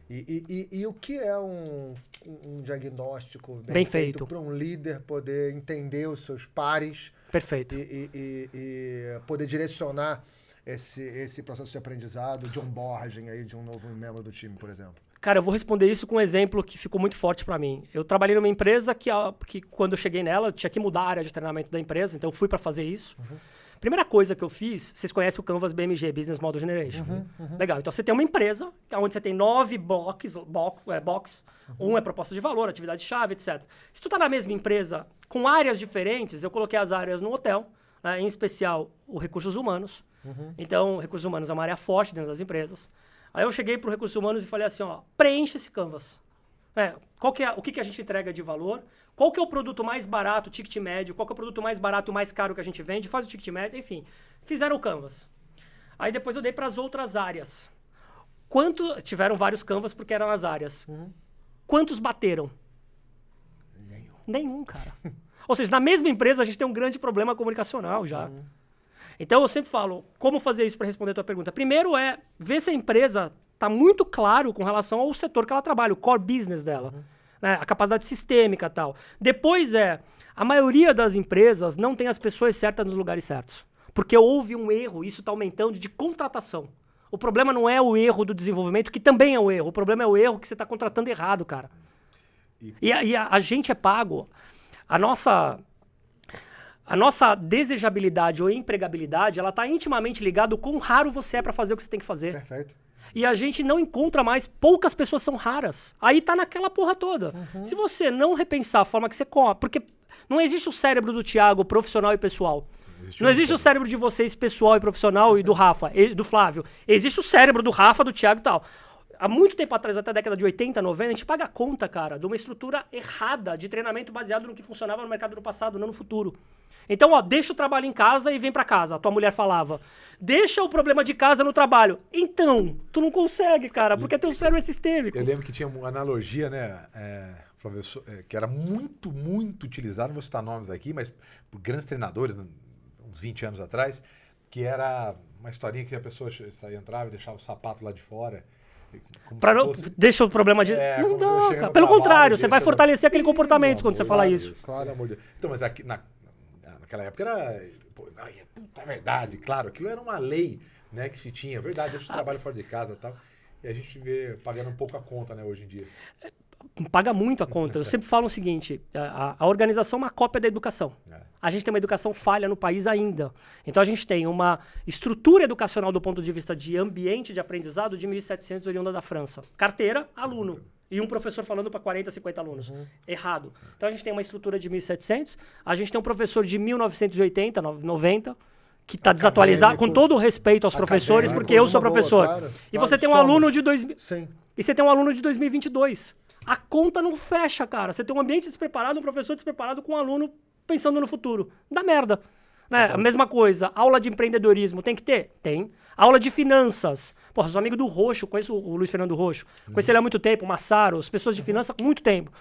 E o que é um diagnóstico bem feito para um líder poder entender os seus pares? Perfeito. E poder direcionar esse processo de aprendizado, de onboarding aí de um novo membro do time, por exemplo? Cara, eu vou responder isso com um exemplo que ficou muito forte para mim. Eu trabalhei numa empresa que quando eu cheguei nela, eu tinha que mudar a área de treinamento da empresa, então eu fui para fazer isso. Primeira coisa que eu fiz, vocês conhecem o Canvas BMG, Business Model Generation. Legal, então você tem uma empresa onde você tem 9 box, um é proposta de valor, atividade-chave, etc. Se tu tá na mesma empresa com áreas diferentes, eu coloquei as áreas no hotel, né, em especial os recursos humanos. Então, recursos humanos é uma área forte dentro das empresas. Aí eu cheguei para o recursos humanos e falei assim, preencha esse Canvas. O que a gente entrega de valor? Qual que é o produto mais barato, o ticket médio? Qual que é o produto mais barato e o mais caro que a gente vende? Faz o ticket médio, enfim. Fizeram o Canvas. Aí depois eu dei para as outras áreas. Tiveram vários Canvas porque eram as áreas. Quantos bateram? Nenhum, cara. Ou seja, na mesma empresa a gente tem um grande problema comunicacional já. Então eu sempre falo, como fazer isso para responder a tua pergunta? Primeiro ver se a empresa está muito claro com relação ao setor que ela trabalha, o core business dela. Né? A capacidade sistêmica e tal. Depois a maioria das empresas não tem as pessoas certas nos lugares certos. Porque houve um erro, isso está aumentando, de contratação. O problema não é o erro do desenvolvimento, que também é o erro. O problema é o erro que você está contratando errado, cara. E a gente é pago. A nossa desejabilidade ou empregabilidade, ela está intimamente ligada ao quão raro você é para fazer o que você tem que fazer. Perfeito. E a gente não encontra mais, poucas pessoas são raras. Aí tá naquela porra toda. Se você não repensar a forma que você come, porque não existe o cérebro do Thiago profissional e pessoal. Não existe o cérebro de vocês pessoal e profissional e do Rafa, e do Flávio. Existe o cérebro do Rafa, do Thiago e tal. Há muito tempo atrás, até a década de 80, 90, a gente paga a conta, cara, de uma estrutura errada de treinamento baseado no que funcionava no mercado do passado, não no futuro. Então, deixa o trabalho em casa e vem pra casa. A tua mulher falava, deixa o problema de casa no trabalho. Então, tu não consegue, cara, porque teu cérebro é sistêmico. Eu lembro que tinha uma analogia, né, Flávio, que era muito, muito utilizada, não vou citar nomes aqui, mas por grandes treinadores, uns 20 anos atrás, que era uma historinha que a pessoa entrava e deixava o sapato lá de fora. Deixa o problema de... não dá, cara. Pelo contrário, você vai fortalecer aquele comportamento quando você fala isso. Claro, amor de Deus. Então, mas aqui, naquela época era... Puta verdade, claro. Aquilo era uma lei, né, que se tinha. Verdade, deixa o trabalho fora de casa e tal. E a gente vê pagando um pouco a conta, né, hoje em dia. Paga muito a conta. Eu sempre falo o seguinte, a organização é uma cópia da educação. A gente tem uma educação falha no país ainda. Então a gente tem uma estrutura educacional do ponto de vista de ambiente de aprendizado de 1.700 oriunda da França. Carteira, aluno. E um professor falando para 40, 50 alunos. Errado. Então a gente tem uma estrutura de 1.700, a gente tem um professor de 1980, 90, que está desatualizado, com todo o respeito aos professores, porque eu sou professor. Claro. E você tem um aluno de 2000. Sim. E você tem um aluno de 2022. a conta não fecha, cara. Você tem um ambiente despreparado, um professor despreparado com um aluno pensando no futuro. Dá merda. Né? A mesma coisa, aula de empreendedorismo tem que ter? Tem. Aula de finanças. Porra, sou amigo do Roxo, conheço o Luiz Fernando Roxo. Conheci ele há muito tempo, o Massaro, as pessoas de finanças há muito tempo.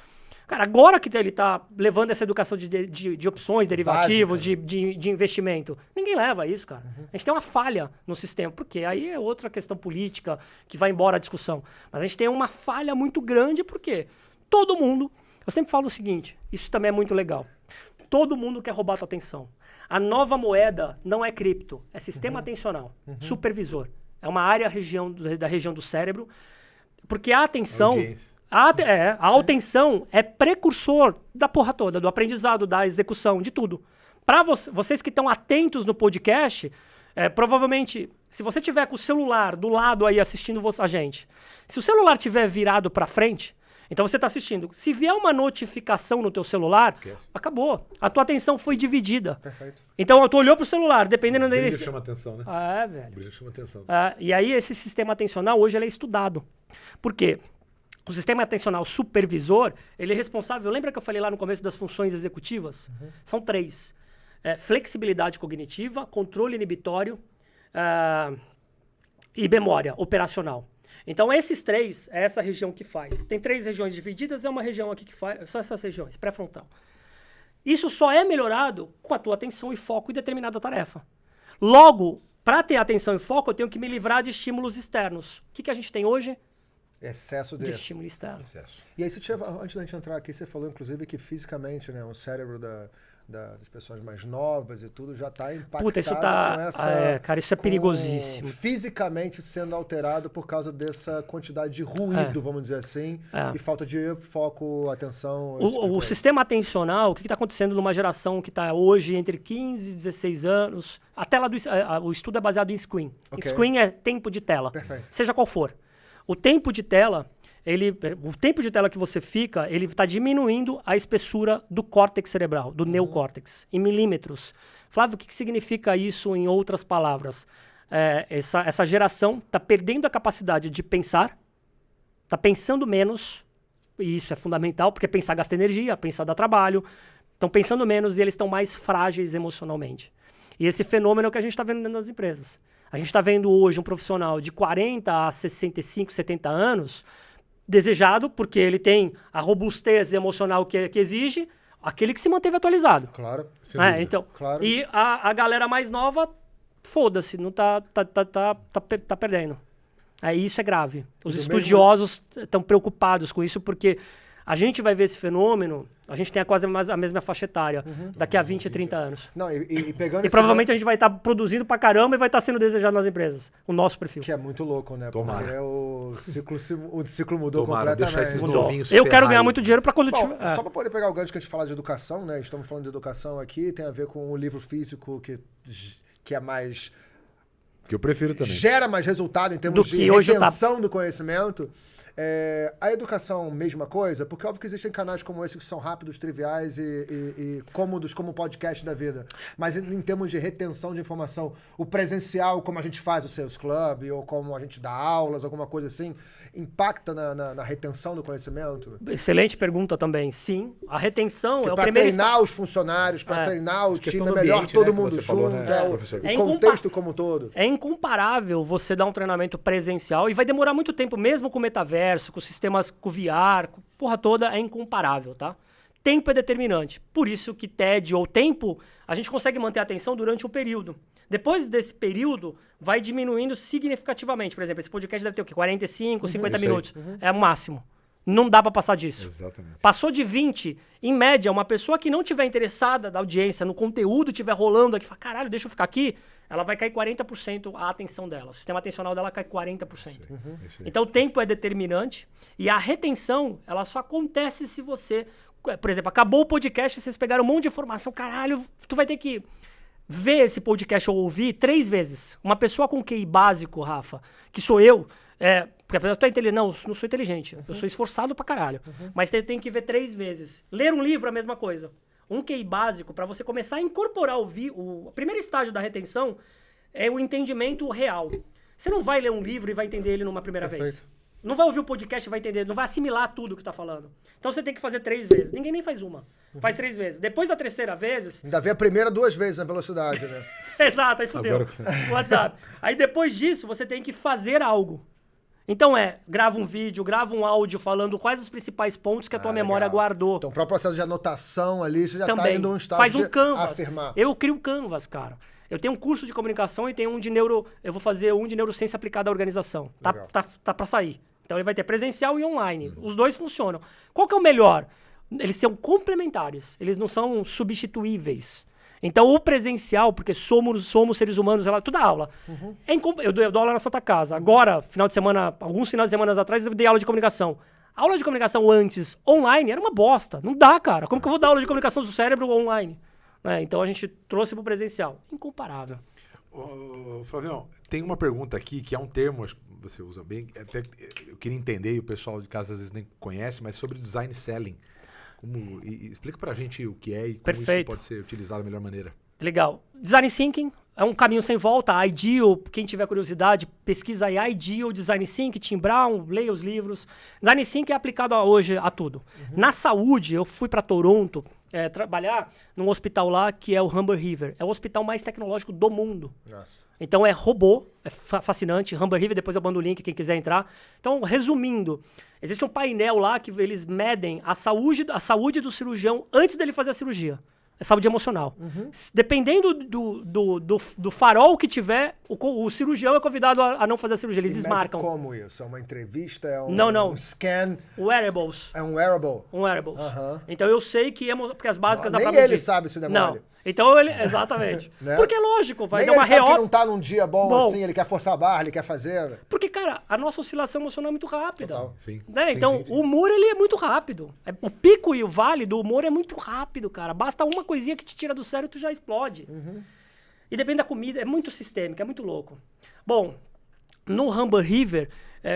Cara, agora que ele tá levando essa educação de opções, derivativos, de investimento, ninguém leva isso, cara. A gente tem uma falha no sistema, porque aí é outra questão política que vai embora a discussão. Mas a gente tem uma falha muito grande, porque todo mundo... Eu sempre falo o seguinte, isso também é muito legal. Todo mundo quer roubar a tua atenção. A nova moeda não é cripto, é sistema atencional, supervisor. É uma área da região do cérebro, porque a atenção... A atenção é precursor da porra toda, do aprendizado, da execução, de tudo. Para vocês que estão atentos no podcast, provavelmente, se você tiver com o celular do lado aí assistindo a gente, se o celular estiver virado para frente, então você está assistindo. Se vier uma notificação no teu celular, acabou. A tua atenção foi dividida. Perfeito. Então tu olhou pro celular, dependendo dele. Brilho chama atenção, né? Velho. Brilho chama atenção. E aí esse sistema atencional hoje ele é estudado. Por quê? O sistema atencional supervisor, ele é responsável... Lembra que eu falei lá no começo das funções executivas? São 3. Flexibilidade cognitiva, controle inibitório e memória operacional. Então, esses 3 é essa região que faz. Tem 3 regiões divididas, é uma região aqui que faz... São essas regiões, pré-frontal. Isso só é melhorado com a tua atenção e foco em determinada tarefa. Logo, para ter atenção e foco, eu tenho que me livrar de estímulos externos. O que a gente tem hoje? Excesso de estímulo externo. E aí, antes da gente entrar aqui, você falou, inclusive, que fisicamente, né, o cérebro das pessoas mais novas e tudo já está impactado. Puta, isso tá... com essa... cara, isso é perigosíssimo. Fisicamente sendo alterado por causa dessa quantidade de ruído, vamos dizer assim, e falta de foco, atenção... O sistema atencional, o que está acontecendo numa geração que está hoje entre 15 e 16 anos... A tela o estudo é baseado em screen. Okay. Screen é tempo de tela. Perfeito. Seja qual for. O tempo de tela que você fica, ele está diminuindo a espessura do córtex cerebral, do neocórtex, em milímetros. Flávio, o que significa isso em outras palavras? Essa geração está perdendo a capacidade de pensar, está pensando menos, e isso é fundamental, porque pensar gasta energia, pensar dá trabalho, estão pensando menos e eles estão mais frágeis emocionalmente. E esse fenômeno é o que a gente está vendo dentro das empresas. A gente está vendo hoje um profissional de 40 a 65, 70 anos desejado, porque ele tem a robustez emocional que exige, aquele que se manteve atualizado. Claro. Então, claro. E a galera mais nova, foda-se, não tá perdendo. Isso é grave. Os estudiosos estão preocupados com isso, porque a gente vai ver esse fenômeno, a gente tem quase a mesma faixa etária, daqui a 20, 30 anos. Não, e pegando e provavelmente a gente vai estar produzindo pra caramba e vai estar sendo desejado nas empresas, o nosso perfil. Que é muito louco, né? Tomara. Porque o ciclo mudou completamente. Deixar esses novinhos Eu quero ganhar muito dinheiro pra quando tiver... Só pra poder pegar o gancho que a gente fala de educação, né? Estamos falando de educação aqui, tem a ver com o livro físico que é mais... Que eu prefiro também. Gera mais resultado em termos de retenção do conhecimento. A educação, mesma coisa, porque óbvio que existem canais como esse que são rápidos, triviais e cômodos como o podcast da vida. Mas em termos de retenção de informação, o presencial, como a gente faz o Sales Club, ou como a gente dá aulas, alguma coisa assim, impacta na retenção do conhecimento? Excelente pergunta também. Sim, a retenção porque é o primeiro... Para treinar os funcionários, para treinar o time, é melhor ambiente, todo né, mundo junto, falou, né, o contexto como um todo. É incomparável você dar um treinamento presencial e vai demorar muito tempo, mesmo com o metaverso, com sistemas com VR, com porra toda, é incomparável, tá? Tempo é determinante. Por isso que TED ou tempo, a gente consegue manter a atenção durante um período. Depois desse período, vai diminuindo significativamente. Por exemplo, esse podcast deve ter o quê? 45, 50 minutos. É o máximo. Não dá para passar disso. Exatamente. Passou de 20, em média, uma pessoa que não tiver interessada da audiência, no conteúdo estiver rolando aqui, fala, caralho, deixa eu ficar aqui, ela vai cair 40% a atenção dela. O sistema atencional dela cai 40%. Então, o tempo é determinante e a retenção, ela só acontece se você... Por exemplo, acabou o podcast, vocês pegaram um monte de informação, caralho, tu vai ter que ver esse podcast ou ouvir 3 vezes. Uma pessoa com QI básico, Rafa, que sou eu... Porque a pessoa tá inteligente. Não sou inteligente. Eu sou esforçado pra caralho. Mas você tem que ver 3 vezes. Ler um livro é a mesma coisa. Um QI básico, pra você começar a incorporar o primeiro estágio da retenção é o entendimento real. Você não vai ler um livro e vai entender ele numa primeira vez. não vai ouvir o podcast e vai entender, não vai assimilar tudo que tá falando. Então você tem que fazer 3 vezes. Ninguém nem faz uma. Faz 3 vezes. Depois da terceira vez... Ainda vê a primeira 2 vezes na velocidade, né? Exato, aí fudeu. Agora... WhatsApp. Aí depois disso, você tem que fazer algo. Então grava um vídeo, grava um áudio falando quais os principais pontos que a tua memória legal. guardou. Então, para o processo de anotação ali, você já tá Também. indo num estado Faz um de canvas. afirmar. Eu crio um canvas, cara. Eu tenho um curso de comunicação e tenho um de eu vou fazer um de neurociência aplicada à organização. Tá pra sair. Então ele vai ter presencial e online. Os dois funcionam. Qual que é o melhor? Eles são complementares. Eles não são substituíveis. Então o presencial, porque somos seres humanos, tudo é aula. Eu dou aula na Santa Casa. Agora, alguns finais de semana atrás, eu dei aula de comunicação. A aula de comunicação antes, online, era uma bosta. Não dá, cara. Como que eu vou dar aula de comunicação do cérebro online? Então a gente trouxe pro presencial. Incomparável. Flavião, tem uma pergunta aqui que é um termo, acho que você usa bem, até eu queria entender e o pessoal de casa às vezes nem conhece, mas sobre design selling. Explica pra gente o que é e como isso pode ser utilizado da melhor maneira. Legal. Design Thinking é um caminho sem volta. Ideal, quem tiver curiosidade, pesquisa aí Ideal, Design Thinking, Tim Brown, leia os livros. Design Thinking é aplicado hoje a tudo. Na saúde, eu fui para Toronto trabalhar num hospital lá que é o Humber River. É o hospital mais tecnológico do mundo. Nossa. Então é robô, é fascinante. Humber River, depois eu mando o link, quem quiser entrar. Então, resumindo, existe um painel lá que eles medem a saúde do cirurgião antes dele fazer a cirurgia. É saúde emocional. Dependendo do farol que tiver, o cirurgião é convidado a não fazer a cirurgia. Eles desmarcam. Como isso? É uma entrevista? É Não. um scan? Wearables. É um wearable? Um wearables. Então eu sei que... Porque as básicas dá pra Nem medir. ele sabe se demora. Não. Então ele... Exatamente. Né? Porque é lógico, vai Nem dar uma ele sabe real... que não tá num dia bom assim, ele quer forçar a barra, ele quer fazer... Porque, cara, a nossa oscilação emocional é muito rápida. Total. Sim. Né? Sim, Então, sim. o humor, ele é muito rápido. O pico e o vale do humor é muito rápido, cara. Basta uma coisinha que te tira do sério e tu já explode. E depende da comida, é muito sistêmico, é muito louco. Bom, no Humber River,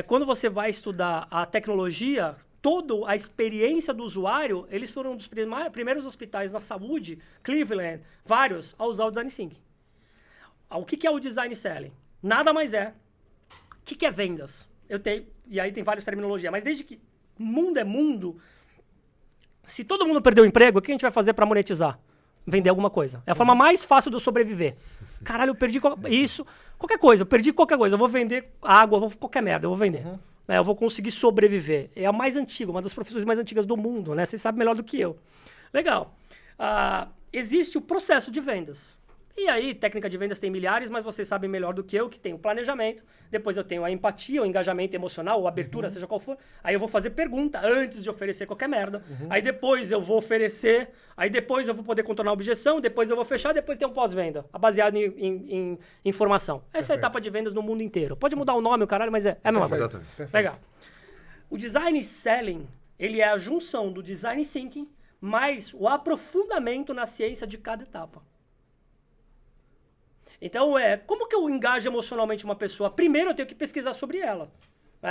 quando você vai estudar a tecnologia, toda a experiência do usuário, eles foram um dos primeiros hospitais na saúde, Cleveland, vários, a usar o Design Thinking. O que é o Design Selling? Nada mais é. O que é vendas? E aí tem várias terminologias, mas desde que mundo é mundo, se todo mundo perder o emprego, o que a gente vai fazer para monetizar? Vender alguma coisa. É a forma mais fácil de eu sobreviver. Caralho, eu perdi isso, qualquer coisa, eu perdi qualquer coisa. Eu vou vender água, qualquer merda, eu vou vender. Eu vou conseguir sobreviver. É a mais antiga, uma das profissões mais antigas do mundo, né? Vocês sabem melhor do que eu. Legal. Existe o processo de vendas. E aí, técnica de vendas tem milhares, mas vocês sabem melhor do que eu, que tem o planejamento, depois eu tenho a empatia, o engajamento emocional, ou abertura, seja qual for. Aí eu vou fazer pergunta antes de oferecer qualquer merda. Aí depois eu vou oferecer, aí depois eu vou poder contornar a objeção, depois eu vou fechar, depois tem um pós-venda, baseado em informação. Essa é a etapa de vendas no mundo inteiro. Pode mudar o nome, o caralho, mas é a mesma coisa. Perfeito. Legal. O Design Selling, ele é a junção do Design Thinking mais o aprofundamento na ciência de cada etapa. Então, como que eu engajo emocionalmente uma pessoa? Primeiro, eu tenho que pesquisar sobre ela.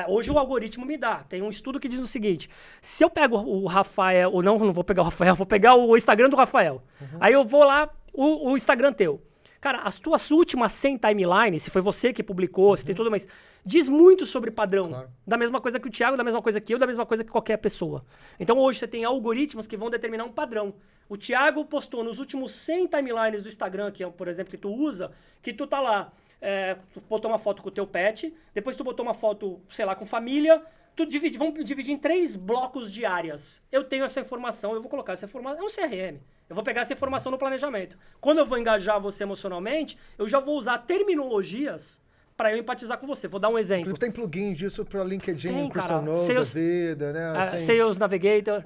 Hoje o algoritmo me dá. Tem um estudo que diz o seguinte: se eu pego o Rafael, ou não vou pegar o Rafael, vou pegar o Instagram do Rafael. Aí eu vou lá, o Instagram teu. Cara, as tuas últimas 100 timelines, se foi você que publicou, se tem tudo, mas diz muito sobre padrão. Claro. Da mesma coisa que o Thiago, da mesma coisa que eu, da mesma coisa que qualquer pessoa. Então hoje você tem algoritmos que vão determinar um padrão. O Thiago postou nos últimos 100 timelines do Instagram, que é, por exemplo, que tu usa, que tu tá lá, tu botou uma foto com o teu pet, depois tu botou uma foto, sei lá, com família, vamos dividir em 3 blocos de áreas. Eu tenho essa informação, eu vou colocar essa informação, é um CRM. Eu vou pegar essa informação no planejamento. Quando eu vou engajar você emocionalmente, eu já vou usar terminologias para eu empatizar com você. Vou dar um exemplo. Inclusive tem plugins disso para LinkedIn, Tem, Crystal cara. Knows da vida, né? Assim, Sales Navigator.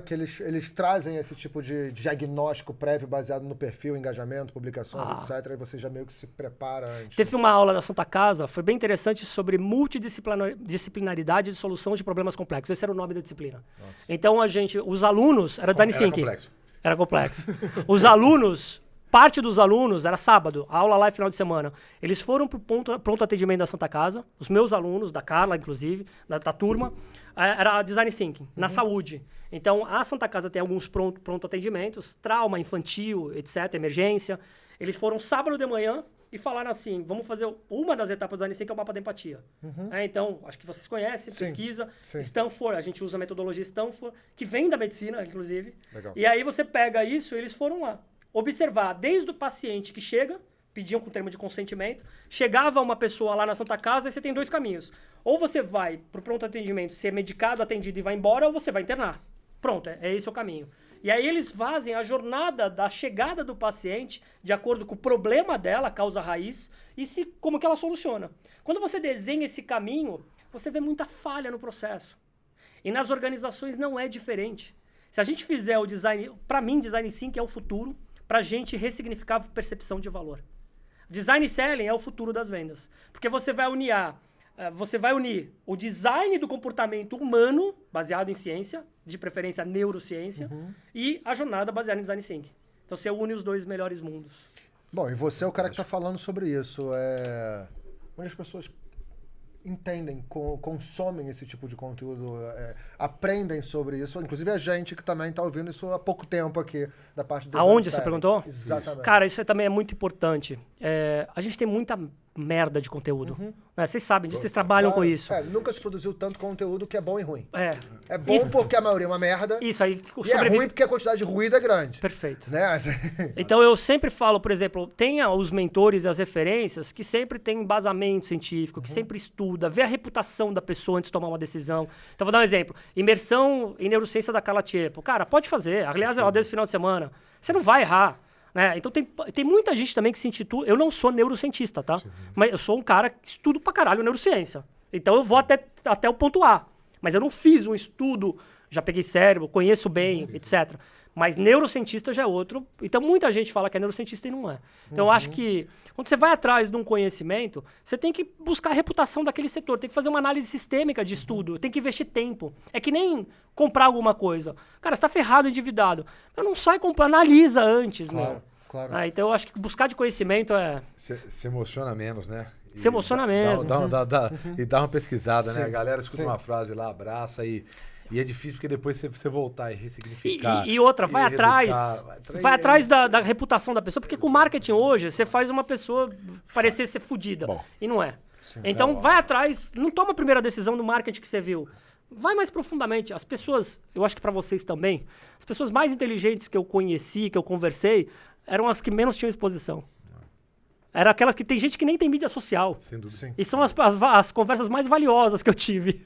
que eles trazem esse tipo de diagnóstico prévio baseado no perfil, engajamento, publicações, etc. E você já meio que se prepara antes. Teve uma aula da Santa Casa, foi bem interessante, sobre multidisciplinaridade de solução de problemas complexos. Esse era o nome da disciplina. Nossa. Então os alunos, era Design Thinking. Complexo. Era complexo. Os alunos, parte dos alunos, era sábado, a aula lá é final de semana. Eles foram pro pronto atendimento da Santa Casa, os meus alunos, da Carla, inclusive, da turma, era Design Thinking, na saúde. Então, a Santa Casa tem alguns pronto atendimentos, trauma infantil, etc., emergência. Eles foram sábado de manhã e falaram assim, vamos fazer uma das etapas do Design Thinking, que é o mapa da empatia. Então, acho que vocês conhecem, pesquisa. Stanford, a gente usa a metodologia Stanford, que vem da medicina, inclusive. Legal. E aí você pega isso e eles foram lá observar desde o paciente que chega, pediam com termo de consentimento, chegava uma pessoa lá na Santa Casa e você tem 2 caminhos. Ou você vai pro pronto atendimento, ser medicado, atendido e vai embora, ou você vai internar. Pronto, é esse o caminho. E aí eles fazem a jornada da chegada do paciente de acordo com o problema dela, a causa raiz, e como que ela soluciona. Quando você desenha esse caminho, você vê muita falha no processo. E nas organizações não é diferente. Se a gente fizer o design... Para mim, design thinking é o futuro para a gente ressignificar a percepção de valor. Design selling é o futuro das vendas. Porque você vai unir o design do comportamento humano, baseado em ciência, de preferência neurociência, e a jornada baseada em design thinking. Então você une os 2 melhores mundos. Bom, e você é o cara que está falando sobre isso. Onde as pessoas entendem, consomem esse tipo de conteúdo, aprendem sobre isso. Inclusive a gente que também está ouvindo isso há pouco tempo aqui, da parte do Aonde você perguntou? Exatamente. Cara, isso também é muito importante. A gente tem muita merda de conteúdo. Né? Vocês sabem disso, vocês trabalham com isso. Nunca se produziu tanto conteúdo que é bom e ruim. É bom Isso, porque a maioria é uma merda. Isso aí. E é ruim porque a quantidade de ruído é grande. Perfeito. Né? Então eu sempre falo, por exemplo, tenha os mentores e as referências que sempre tem embasamento científico, que sempre estuda, vê a reputação da pessoa antes de tomar uma decisão. Então vou dar um exemplo. Imersão em neurociência da Carla Tiepo. Cara, pode fazer. Aliás, ela deu esse final de semana. Você não vai errar. Né? Então tem muita gente também que se intitula... Eu não sou neurocientista, tá? Mas eu sou um cara que estudo pra caralho neurociência. Então eu vou até o ponto A. Mas eu não fiz um estudo, já peguei cérebro, conheço bem, etc. Mas neurocientista já é outro. Então muita gente fala que é neurocientista e não é. Então eu acho que quando você vai atrás de um conhecimento, você tem que buscar a reputação daquele setor, tem que fazer uma análise sistêmica de estudo, tem que investir tempo. É que nem comprar alguma coisa. Cara, você tá ferrado, endividado. Eu não sai comprar, analisa antes, meu. Claro. Então eu acho que buscar de conhecimento é... Se emociona menos, né? Se emociona mesmo. E dá uma pesquisada, né? A galera escuta uma frase lá, abraça e é difícil porque depois você voltar e ressignificar. E outra, vai atrás da reputação da pessoa, porque com marketing hoje você faz uma pessoa parecer ser fodida. E não é. Então vai atrás, não toma a primeira decisão no marketing que você viu. Vai mais profundamente. As pessoas, eu acho que para vocês também, as pessoas mais inteligentes que eu conheci, que eu conversei, eram as que menos tinham exposição. Eram aquelas que tem gente que nem tem mídia social. Sem dúvida. Sim. E são as conversas mais valiosas que eu tive.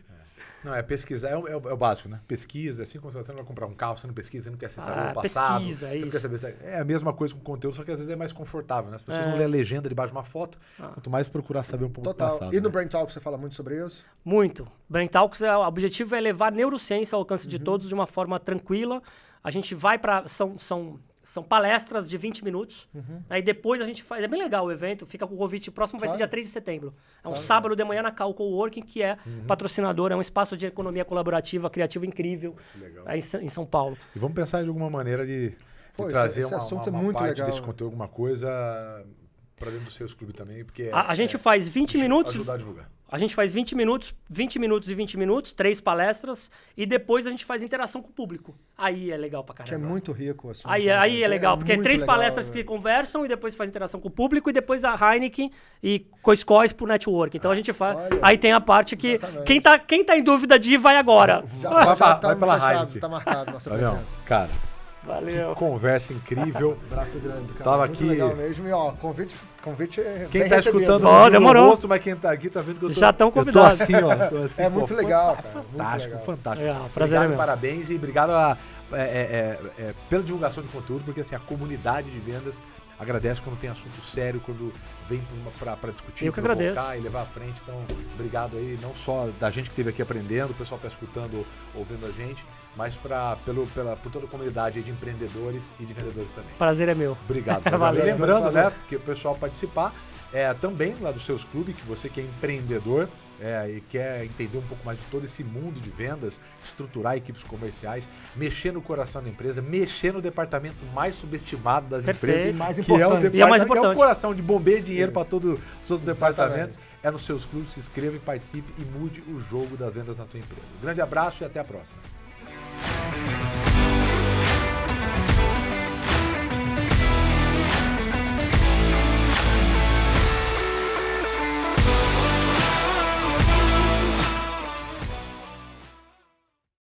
Não, é pesquisar, é o básico, né? Pesquisa, assim como você não vai comprar um carro, você não pesquisa, você não quer acessar o passado. Pesquisa, você não quer saber. É a mesma coisa com conteúdo, só que às vezes é mais confortável, né? As pessoas não lêem a legenda debaixo de uma foto, quanto mais procurar saber um pouco do passado. E no Brain Talk você fala muito sobre isso? Muito. Brain Talks, o objetivo é levar neurociência ao alcance de todos de uma forma tranquila. A gente vai para... São palestras de 20 minutos. Aí depois a gente faz... É bem legal o evento. Fica com o convite. Próximo vai ser dia 3 de setembro. É um sábado de manhã na Cal Coworking, que é patrocinador. É um espaço de economia colaborativa, criativa incrível. Aí em São Paulo. E vamos pensar de alguma maneira de trazer esse assunto uma é muito parte legal. desse conteúdo, alguma coisa para dentro dos seus clubes também. Porque a gente faz 20 minutos... Ajudar a divulgar. A gente faz 20 minutos e 20 minutos, 3 palestras, e depois a gente faz interação com o público. Aí é legal pra caramba. Que é muito rico. Assim, aí é legal, porque é 3 palestras que conversam e depois faz interação com o público e depois a Heineken e Coiscóis pro network. Então a gente faz... Aí tem a parte que... Quem tá em dúvida de ir, vai agora. Vai pela Heineken. Tá marcado nossa presença. Cara... Valeu. Que conversa incrível. Abraço grande, cara. Tava muito aqui. Legal mesmo. E ó, convite quem tá escutando demorou. rosto, mas quem tá aqui tá vendo que eu tô. Já estão convidados. Eu tô assim, é muito legal, cara. Fantástico, fantástico. Prazer obrigado, parabéns e obrigado pela divulgação de conteúdo, porque assim, a comunidade de vendas agradece quando tem assunto sério, quando vem para discutir, provocar e levar à frente. Então, obrigado aí, não só da gente que esteve aqui aprendendo, o pessoal está escutando, ouvindo a gente, mas por toda a comunidade de empreendedores e de vendedores também. Prazer é meu. Obrigado. Valeu. E lembrando, né, que o pessoal participar também lá dos seus clubes, que você que é empreendedor e quer entender um pouco mais de todo esse mundo de vendas, estruturar equipes comerciais, mexer no coração da empresa, mexer no departamento mais subestimado das empresas, mais que é o importante. que é o coração de bombear dinheiro para todos os outros departamentos. É nos seus clubes, se inscreva e participe e mude o jogo das vendas na sua empresa. Um grande abraço e até a próxima.